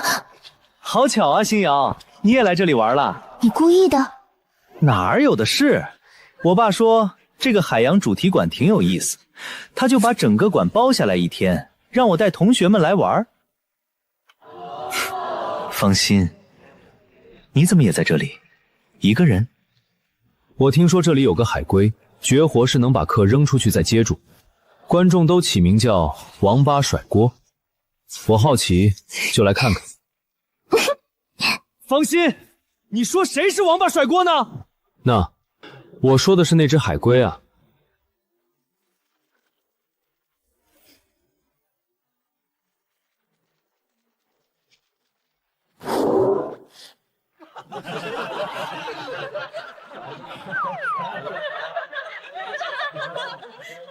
Speaker 6: 好巧啊，新瑶，你也来这里玩了。
Speaker 7: 你故意的？
Speaker 6: 哪儿有的是，我爸说这个海洋主题馆挺有意思，他就把整个馆包下来一天，让我带同学们来玩。放心，你怎么也在这里？一个人？
Speaker 2: 我听说这里有个海龟，绝活是能把客扔出去再接住，观众都起名叫王八甩锅。我好奇，就来看看。
Speaker 4: 放心，你说谁是王八甩锅呢？
Speaker 2: 那，我说的是那只海龟啊。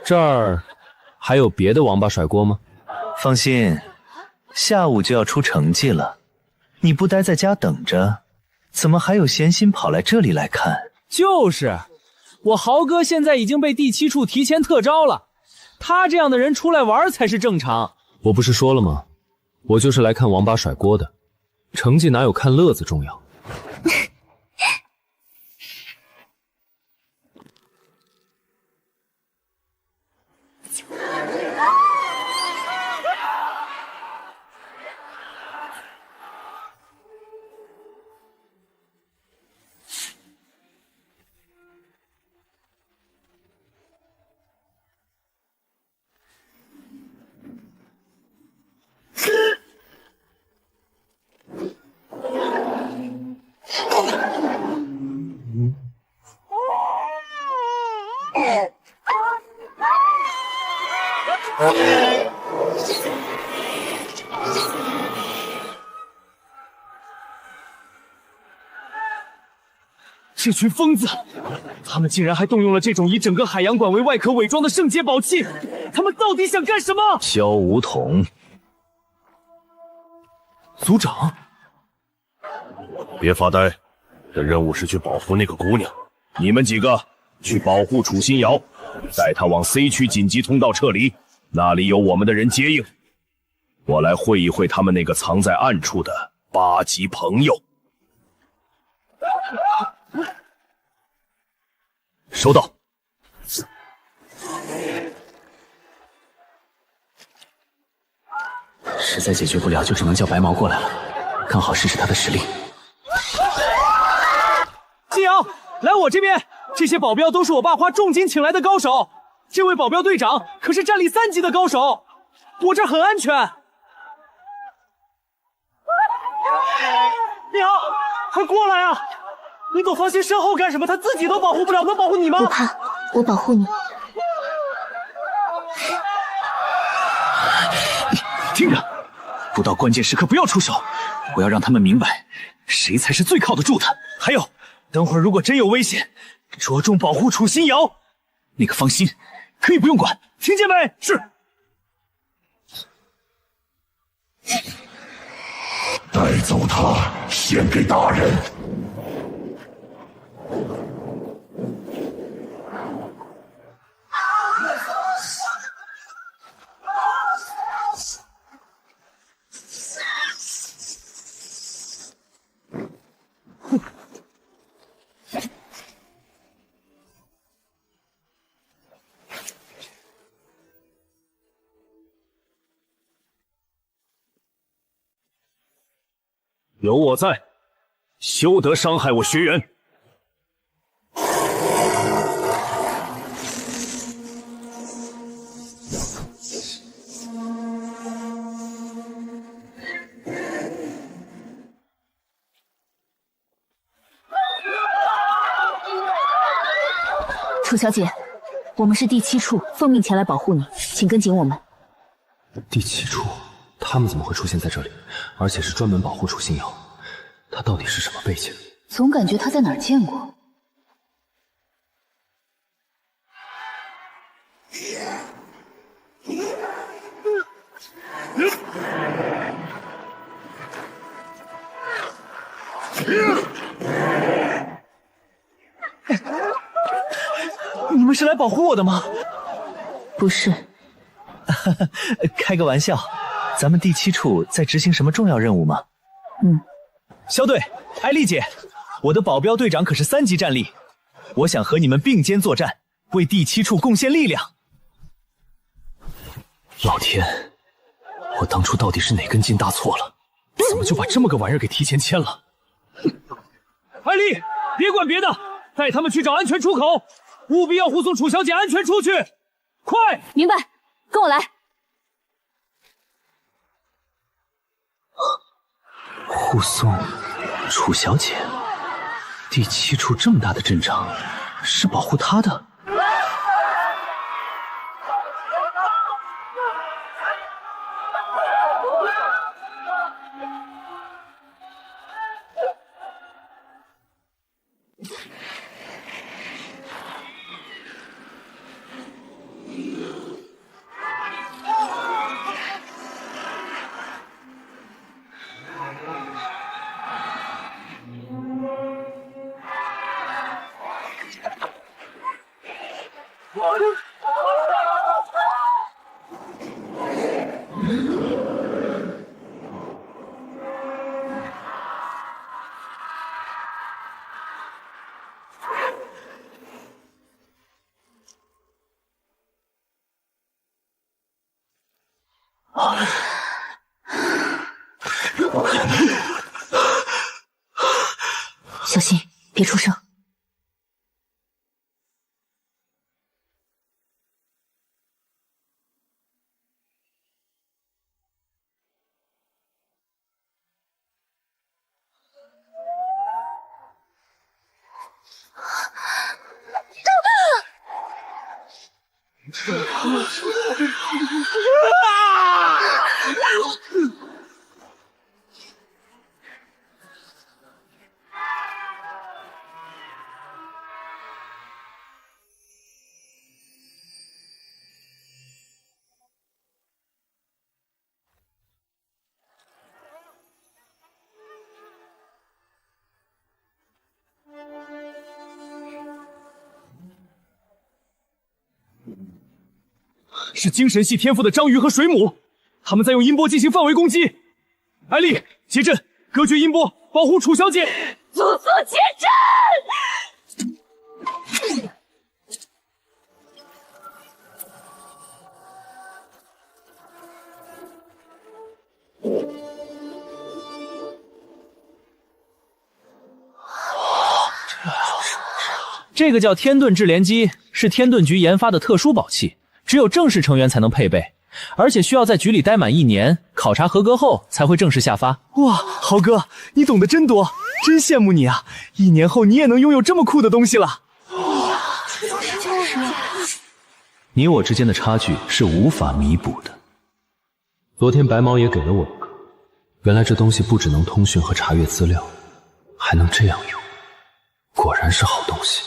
Speaker 2: 这儿还有别的王八甩锅吗？
Speaker 6: 放心，下午就要出成绩了，你不待在家等着，怎么还有闲心跑来这里来看？
Speaker 4: 就是，我豪哥现在已经被第7处提前特招了，他这样的人出来玩才是正常。
Speaker 2: 我不是说了吗？我就是来看王八甩锅的，成绩哪有看乐子重要？
Speaker 4: 这群疯子，他们竟然还动用了这种以整个海洋馆为外壳伪装的圣洁宝器，他们到底想干什么？
Speaker 6: 萧武统，
Speaker 2: 族长，
Speaker 10: 别发呆，这任务是去保护那个姑娘，你们几个去保护楚心瑶，带她往 C 区紧急通道撤离，那里有我们的人接应。我来会一会他们那个藏在暗处的8级朋友。收到。
Speaker 5: 实在解决不了，就只能叫白毛过来了，刚好试试他的实力。
Speaker 4: 季瑶，来我这边，这些保镖都是我爸花重金请来的高手，这位保镖队长可是战力3级的高手，我这儿很安全。你好，快过来啊！你躲放心身后干什么？他自己都保护不了，能保护你吗？
Speaker 7: 不怕，我保护你。
Speaker 5: 听着，不到关键时刻不要出手，我要让他们明白谁才是最靠得住的。
Speaker 4: 还有，等会儿如果真有危险，着重保护楚心瑶。
Speaker 5: 那个放心，可以不用管，
Speaker 4: 听见没？是。
Speaker 10: 带走他，献给大人。
Speaker 4: 有我在，休得伤害我学员。
Speaker 11: 楚小姐，我们是第7处，奉命前来保护你，请跟紧我们。
Speaker 2: 第7处，他们怎么会出现在这里？而且是专门保护楚心瑶，他到底是什么背景？
Speaker 11: 总感觉他在哪儿见过。
Speaker 6: 你们是来保护我的吗？
Speaker 11: 不是，
Speaker 6: 开个玩笑。咱们第7处在执行什么重要任务吗？肖队，艾丽姐，我的保镖队长可是3级战力，我想和你们并肩作战，为第7处贡献力量。
Speaker 2: 老天，我当初到底是哪根筋搭错了？怎么就把这么个玩意儿给提前签了？
Speaker 4: 艾丽，别管别的，带他们去找安全出口，务必要护送楚小姐安全出去。快！
Speaker 11: 明白，跟我来。
Speaker 2: 护送楚小姐，第7处这么大的阵仗，是保护她的？
Speaker 11: 小心，别出声。
Speaker 4: 是精神系天赋的章鱼和水母，他们在用音波进行范围攻击。艾丽，结阵，隔绝音波，保护楚小姐。
Speaker 3: 速速结阵！
Speaker 6: 这个叫天盾制连机，是天盾局研发的特殊宝器，只有正式成员才能配备，而且需要在局里待满1年，考察合格后才会正式下发。
Speaker 4: 哇，豪哥，你懂得真多，真羡慕你啊！1年后你也能拥有这么酷的东西了。
Speaker 6: 你我之间的差距是无法弥补的。
Speaker 2: 昨天白毛也给了我一个，原来这东西不只能通讯和查阅资料，还能这样用，果然是好东西。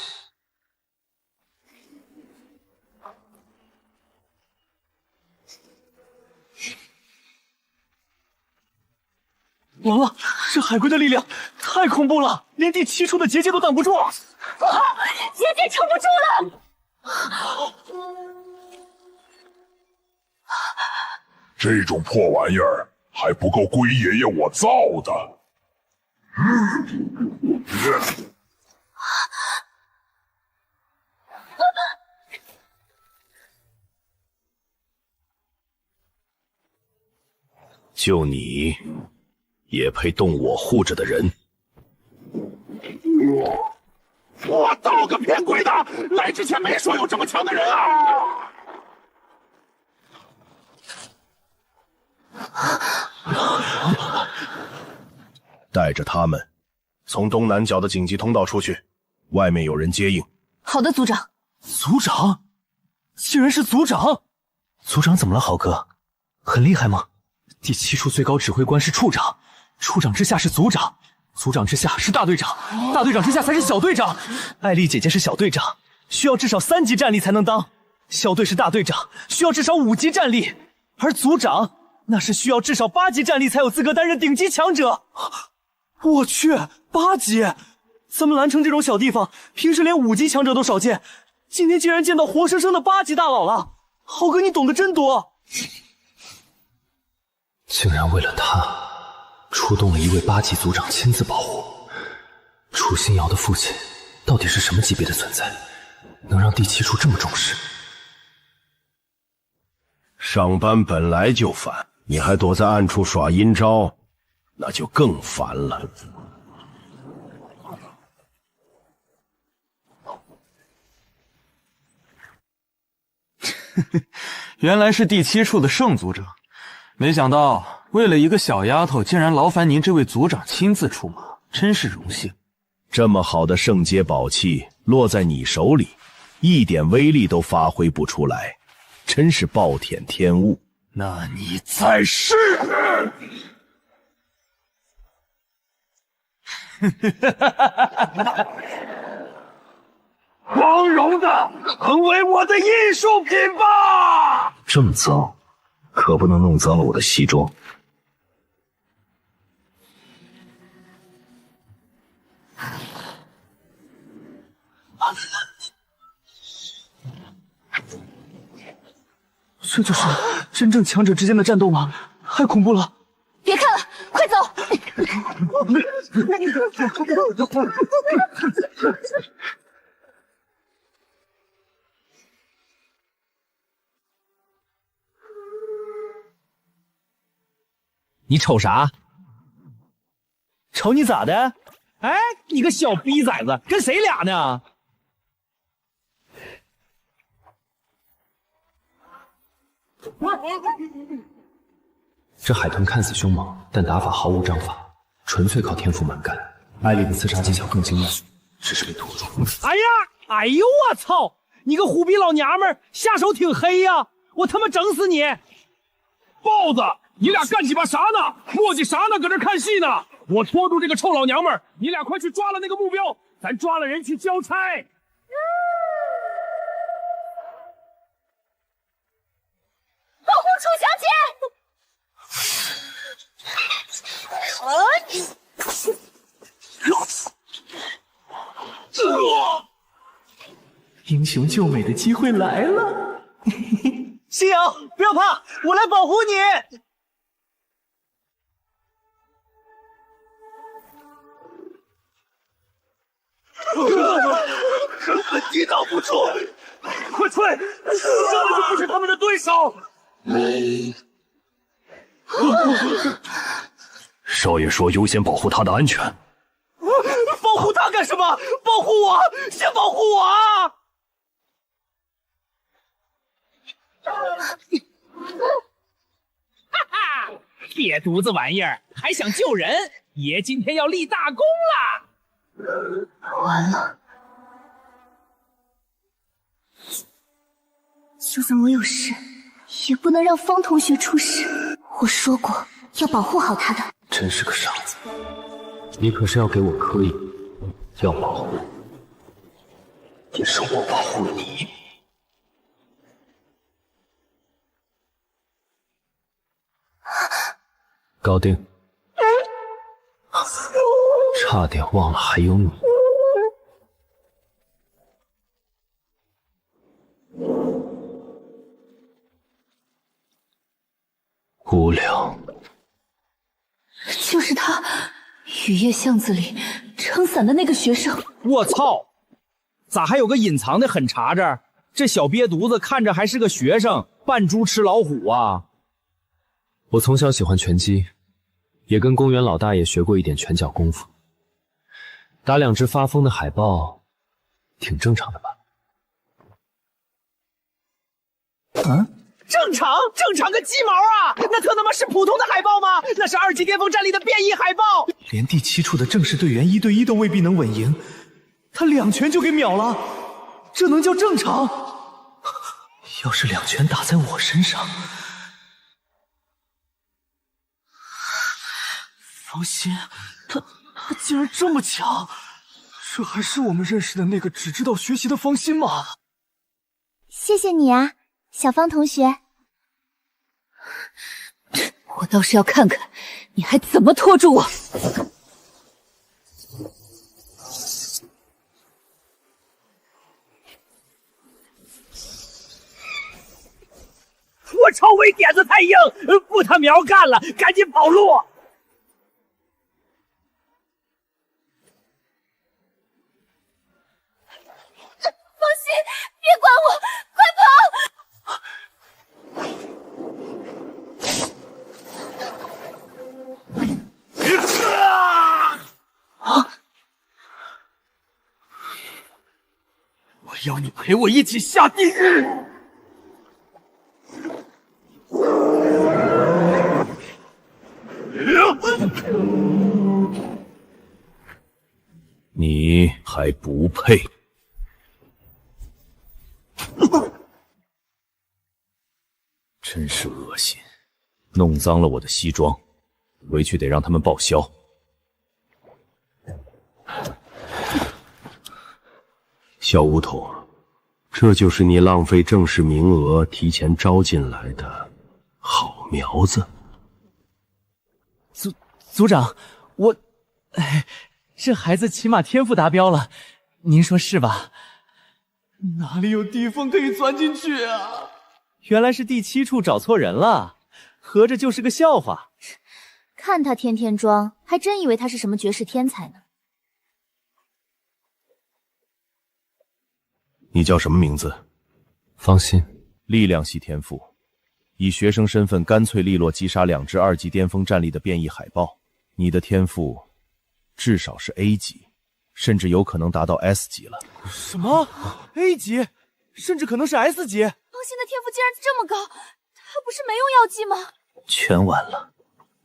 Speaker 4: 完了，这海龟的力量太恐怖了，连第7处的结界都挡不住。
Speaker 3: 结界撑不住了。
Speaker 10: 这种破玩意儿还不够龟爷爷我造的。
Speaker 1: 就你，
Speaker 10: 也配动我护着的人？
Speaker 12: 我道个骗鬼的！来之前没说有这么强的人啊！
Speaker 10: 带着他们从东南角的紧急通道出去，外面有人接应。
Speaker 11: 好的，族长。
Speaker 4: 族长，竟然是族长！
Speaker 6: 族长怎么了，豪哥？很厉害吗？
Speaker 4: 第7处最高指挥官是处长，处长之下是族长，族长之下是大队长，大队长之下才是小队长。
Speaker 6: 艾丽姐姐是小队长，需要至少3级战力才能当；小队是大队长，需要至少5级战力，而族长那是需要至少8级战力才有资格担任顶级强者。我去，8级！咱们蓝城这种小地方，平时连5级强者都少见，今天竟然见到活生生的8级大佬了。豪哥，你懂得真多。
Speaker 2: 竟然为了他，出动了一位8级族长亲自保护。楚心瑶的父亲到底是什么级别的存在，能让第7处这么重视？
Speaker 10: 上班本来就烦，你还躲在暗处耍阴招，那就更烦了。
Speaker 13: 原来是第7处的盛族长，没想到为了一个小丫头，竟然劳烦您这位族长亲自出马，真是荣幸。
Speaker 10: 这么好的圣阶宝器落在你手里，一点威力都发挥不出来，真是暴殄天物。
Speaker 12: 那你再试试！光荣的成为我的艺术品吧！
Speaker 2: 这么脏，可不能弄脏了我的西装。
Speaker 6: 这就是真正强者之间的战斗吗？太恐怖了！
Speaker 3: 别看了，快走！
Speaker 4: 你瞅啥？
Speaker 6: 瞅你咋的？
Speaker 9: 哎，你个小逼崽子，跟谁俩呢？
Speaker 2: 这海豚看似凶猛，但打法毫无章法，纯粹靠天赋蛮干。艾丽的刺杀技巧更精妙，只是被拖住。
Speaker 9: 哎呀，哎呦我操！你个虎逼老娘们儿，下手挺黑呀！我他妈整死你！
Speaker 12: 豹子，你俩干鸡巴啥呢？磨叽啥呢？搁这看戏呢？我拖住这个臭老娘们儿，你俩快去抓了那个目标，咱抓了人去交差。
Speaker 3: 保护楚小姐！
Speaker 6: 英雄救美的机会来了！心瑶，不要怕，我来保护你。
Speaker 12: 根本抵挡不住！快退！根本就不是他们的对手！
Speaker 10: 少爷说优先保护他的安全。
Speaker 6: 保护他干什么？保护我！先保护我啊！
Speaker 9: 哈哈，瘪犊子玩意儿，还想救人？爷今天要立大功了！
Speaker 11: 完了，
Speaker 7: 就算我有事，也不能让方同学出事。我说过要保护好他的。
Speaker 2: 真是个傻子，你可是要给我磕一个，要保护，也是我保护你。搞定，差点忘了还有你。无聊，
Speaker 11: 就是他，雨夜巷子里撑伞的那个学生。
Speaker 9: 我操，咋还有个隐藏的狠茬子？这小瘪犊子看着还是个学生，扮猪吃老虎啊！
Speaker 2: 我从小喜欢拳击，也跟公园老大爷学过一点拳脚功夫。打2只发疯的海豹，挺正常的吧？
Speaker 9: 正常个鸡毛啊！那特他妈是普通的海豹吗？那是2级巅峰战力的变异海豹。
Speaker 6: 连第7处的正式队员1对1都未必能稳赢，他2拳就给秒了，这能叫正常？要是2拳打在我身上，
Speaker 13: 方心，他竟然这么强，这还是我们认识的那个只知道学习的方心吗？
Speaker 7: 谢谢你啊，小方同学。
Speaker 11: 我倒是要看看你还怎么拖住我！
Speaker 9: 我超威点子太硬，不他苗干了，赶紧跑路！
Speaker 3: 方心，别管我，快跑！
Speaker 13: 我要你陪我一起下地狱！
Speaker 1: 你还不配！真是恶心，弄脏了我的西装，回去得让他们报销。
Speaker 14: 小巫统，这就是你浪费正式名额提前招进来的好苗子。
Speaker 9: 组长，这孩子起码天赋达标了，您说是吧？
Speaker 13: 哪里有地缝可以钻进去啊？
Speaker 4: 原来是第7处找错人了，合着就是个笑话。
Speaker 3: 看他天天装，还真以为他是什么绝世天才呢。
Speaker 14: 你叫什么名字？
Speaker 2: 方心，
Speaker 1: 力量系天赋，以学生身份干脆利落击杀2只2级巅峰战力的变异海豹。你的天赋至少是 A 级，甚至有可能达到 S 级了。
Speaker 13: 什么 ？A 级，甚至可能是 S 级？
Speaker 3: 方心的天赋竟然这么高，他不是没用药剂吗？
Speaker 6: 全完了，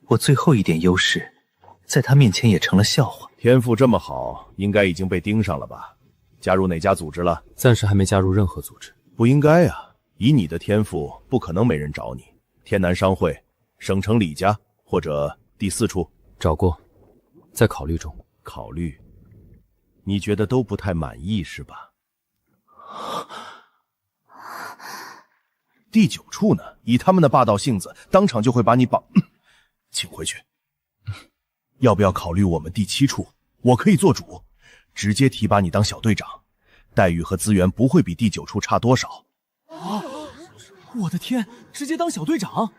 Speaker 6: 我最后一点优势，在他面前也成了笑话。
Speaker 1: 天赋这么好，应该已经被盯上了吧？加入哪家组织了？
Speaker 2: 暂时还没加入任何组织。
Speaker 1: 不应该啊，以你的天赋，不可能没人找你。天南商会、省城李家或者第4处
Speaker 2: 找过，在考虑中。
Speaker 1: 考虑？你觉得都不太满意是吧？第9处呢？以他们的霸道性子，当场就会把你绑，请回去。要不要考虑我们第7处？我可以做主，直接提拔你当小队长，待遇和资源不会比第9处差多少。
Speaker 13: 啊！我的天，直接当小队长？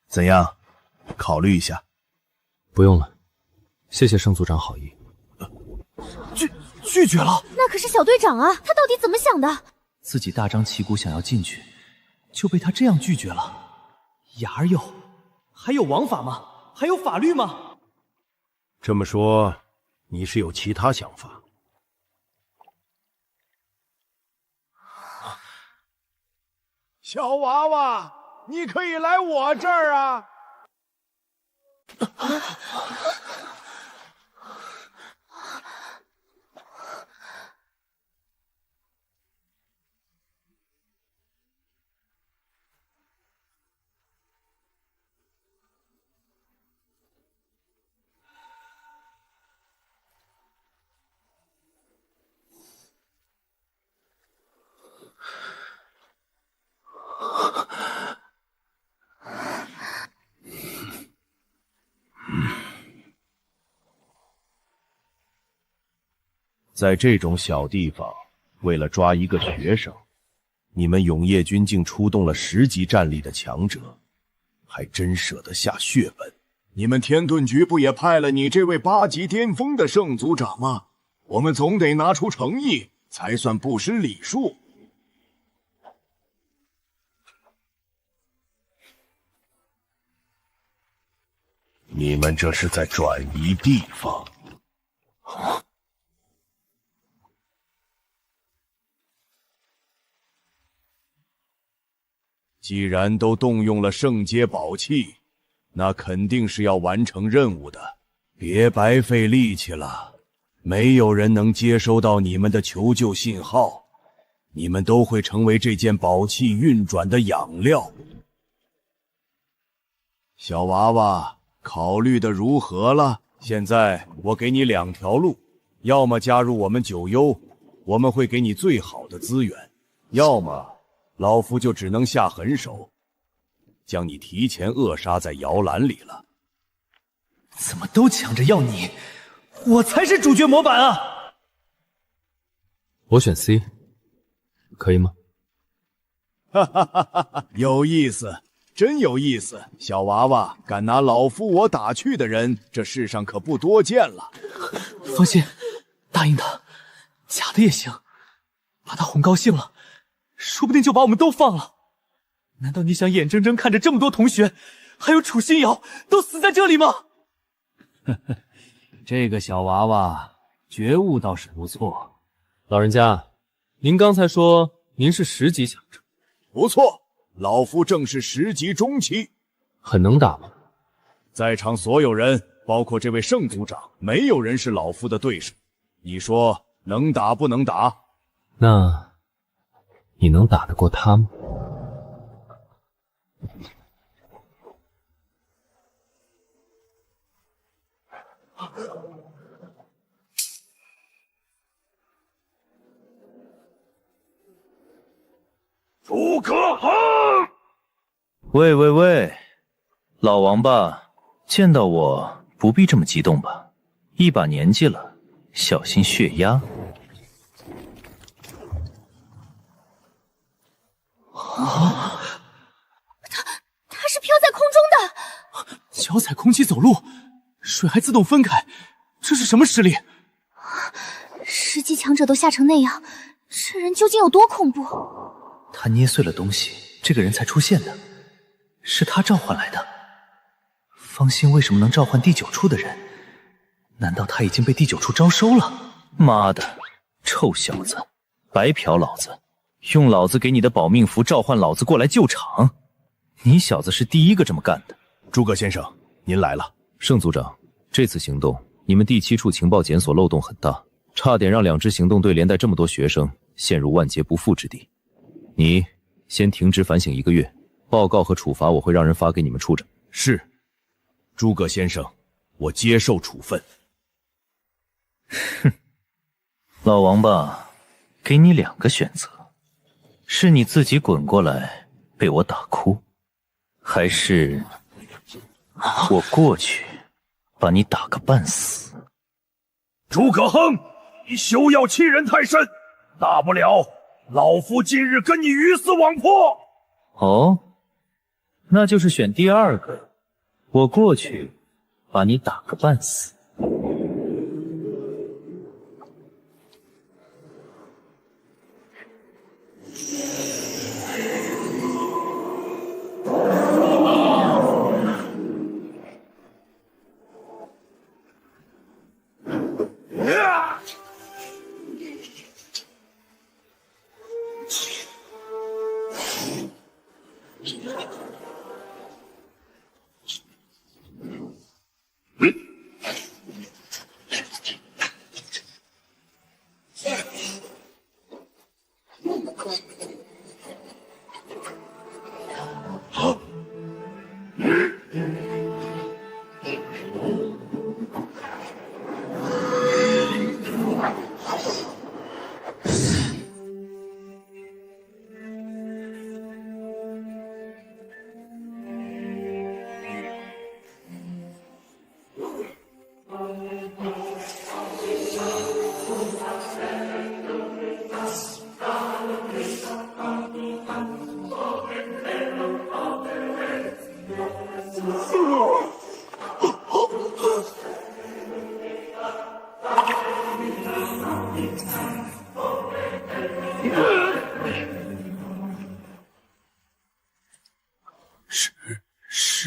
Speaker 1: 怎样？考虑一下。
Speaker 2: 不用了，谢谢盛组长好意。
Speaker 13: 拒绝了？
Speaker 3: 那可是小队长啊，他到底怎么想的？
Speaker 6: 自己大张旗鼓想要进去，就被他这样拒绝了。
Speaker 13: 雅儿有，还有王法吗？还有法律吗？
Speaker 14: 这么说，你是有其他想法？
Speaker 12: 小娃娃，你可以来我这儿啊！
Speaker 1: 在这种小地方，为了抓一个学生，你们永夜军竟出动了10级战力的强者，还真舍得下血本。
Speaker 12: 你们天盾局不也派了你这位8级巅峰的盛组长吗？我们总得拿出诚意，才算不失礼数。
Speaker 14: 你们这是在转移地方。
Speaker 1: 既然都动用了圣阶宝器，那肯定是要完成任务的，别白费力气了。没有人能接收到你们的求救信号，你们都会成为这件宝器运转的养料。小娃娃，考虑的如何了？现在我给你2条路，要么加入我们九幽，我们会给你最好的资源；要么老夫就只能下狠手，将你提前扼杀在摇篮里了。
Speaker 6: 怎么都抢着要你？我才是主角模板啊！
Speaker 2: 我选 C， 可以吗？
Speaker 1: 哈哈哈哈！有意思，真有意思！小娃娃，敢拿老夫我打趣的人，这世上可不多见了。
Speaker 6: 放心，答应他，假的也行，把他哄高兴了，说不定就把我们都放了。难道你想眼睁睁看着这么多同学，还有楚心瑶都死在这里吗？
Speaker 5: 呵呵，这个小娃娃觉悟倒是不错。
Speaker 2: 老人家，您刚才说您是10级强者，
Speaker 1: 不错，老夫正是10级中期。
Speaker 2: 很能打吗？
Speaker 1: 在场所有人，包括这位盛组长，没有人是老夫的对手。你说能打不能打？
Speaker 2: 那你能打得过他吗？
Speaker 10: 朱可恒！
Speaker 6: 喂喂喂，老王八，见到我不必这么激动吧？一把年纪了，小心血压。
Speaker 3: 啊！他是飘在空中的，
Speaker 6: 脚踩空气走路，水还自动分开，这是什么实力
Speaker 3: ？10级强者都吓成那样，这人究竟有多恐怖？
Speaker 6: 他捏碎了东西，这个人才出现的，是他召唤来的。方心为什么能召唤第9处的人？难道他已经被第9处招收了？妈的，臭小子，白嫖老子，用老子给你的保命符召唤老子过来救场，你小子是第一个这么干的。
Speaker 1: 诸葛先生，您来了。
Speaker 2: 盛组长，这次行动你们第7处情报检索漏洞很大，差点让2支行动队连带这么多学生陷入万劫不复之地。你先停职反省1个月，报告和处罚我会让人发给你们处着。
Speaker 1: 是，诸葛先生，我接受处分。
Speaker 6: 哼，老王八，给你2个选择，是你自己滚过来被我打哭，还是我过去把你打个半死？
Speaker 10: 朱可恒，你休要欺人太甚，大不了老夫今日跟你鱼死网破。
Speaker 6: 哦，那就是选第2个，我过去把你打个半死。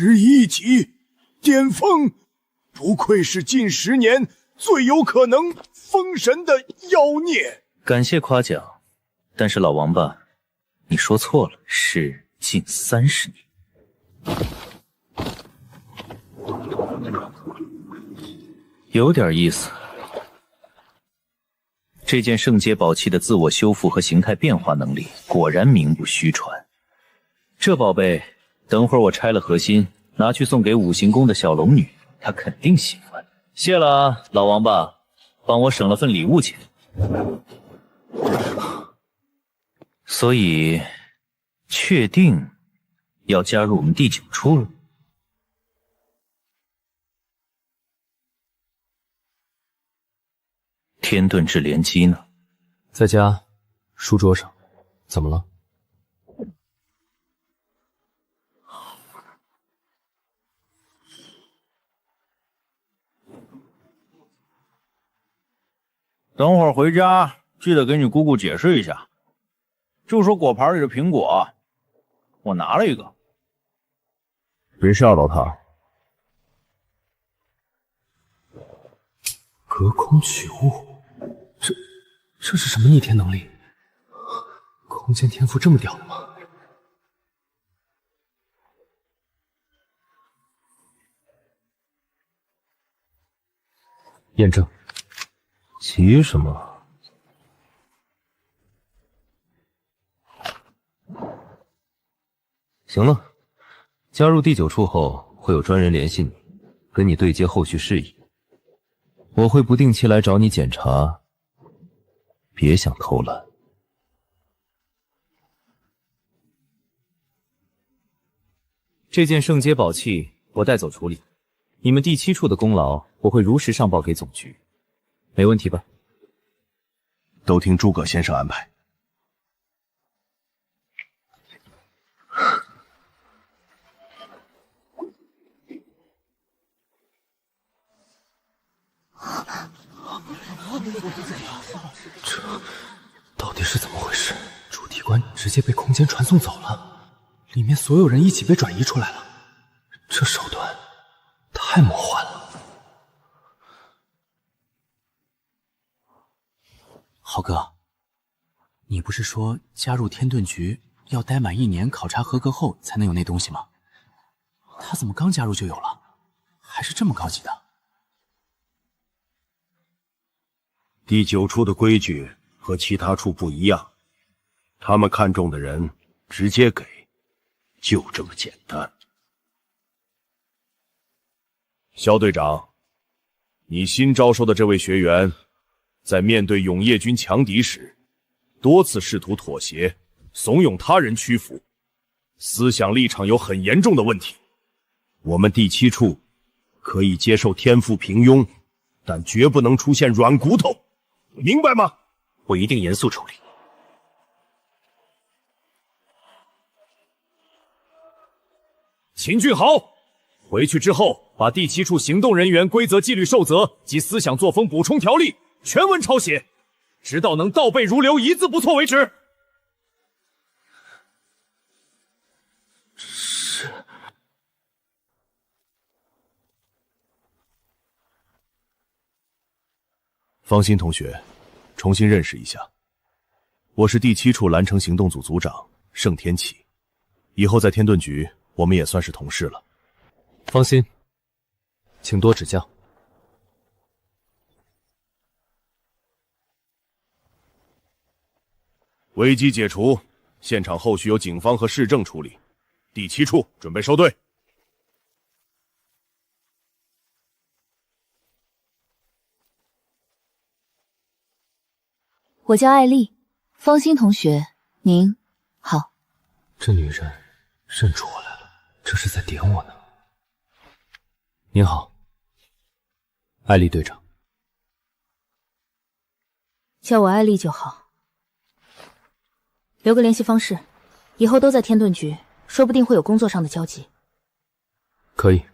Speaker 1: 11级，
Speaker 15: 巅峰，不愧是近10年最有可能封神的妖孽。
Speaker 6: 感谢夸奖，但是老王八，你说错了，是近30年。有点意思。这件圣阶宝器的自我修复和形态变化能力果然名不虚传。这宝贝，等会儿我拆了核心，拿去送给五行宫的小龙女，她肯定喜欢。谢了啊，老王八，帮我省了份礼物钱。所以，确定要加入我们第9处了？天遁至联机呢？
Speaker 2: 在家，书桌上。怎么了？
Speaker 16: 等会儿回家记得给你姑姑解释一下，就说果盘里的苹果，我拿了一个。
Speaker 14: 别吓到他。
Speaker 2: 隔空取物，这是什么逆天能力？空间天赋这么屌的吗？验证。
Speaker 14: 急什么？
Speaker 2: 行了，加入第9处后，会有专人联系你，跟你对接后续事宜。我会不定期来找你检查，别想偷懒。这件圣阶宝器我带走处理，你们第7处的功劳我会如实上报给总局，没问题吧？
Speaker 14: 都听诸葛先生安排。
Speaker 2: 这到底是怎么回事？主题官直接被空间传送走了，里面所有人一起被转移出来了，这手段太魔幻了。
Speaker 5: 豪哥，你不是说加入天遁局要待满1年考察合格后才能有那东西吗？他怎么刚加入就有了？还是这么高级的？
Speaker 14: 第9处的规矩和其他处不一样，他们看中的人直接给，就这么简单。
Speaker 1: 肖队长，你新招收的这位学员，在面对永夜军强敌时，多次试图妥协，怂恿他人屈服，思想立场有很严重的问题。
Speaker 14: 我们第7处可以接受天赋平庸，但绝不能出现软骨头，明白吗？
Speaker 2: 我一定严肃处理。
Speaker 4: 秦俊豪，回去之后把第7处行动人员规则纪律守则及思想作风补充条例全文抄写，直到能倒背如流，一字不错为止。
Speaker 2: 是。
Speaker 1: 方心同学，重新认识一下，我是第7处蓝城行动组组长盛天启，以后在天遁局我们也算是同事了。
Speaker 2: 放心，请多指教。
Speaker 1: 危机解除，现场后续由警方和市政处理。第7处准备收队。
Speaker 11: 我叫艾丽，方心同学，您好。
Speaker 2: 这女人认出我来了，这是在点我呢。您好，艾丽队长。
Speaker 11: 叫我艾丽就好。留个联系方式，以后都在天遁局，说不定会有工作上的交集。
Speaker 2: 可以。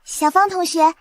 Speaker 7: 小芳同学，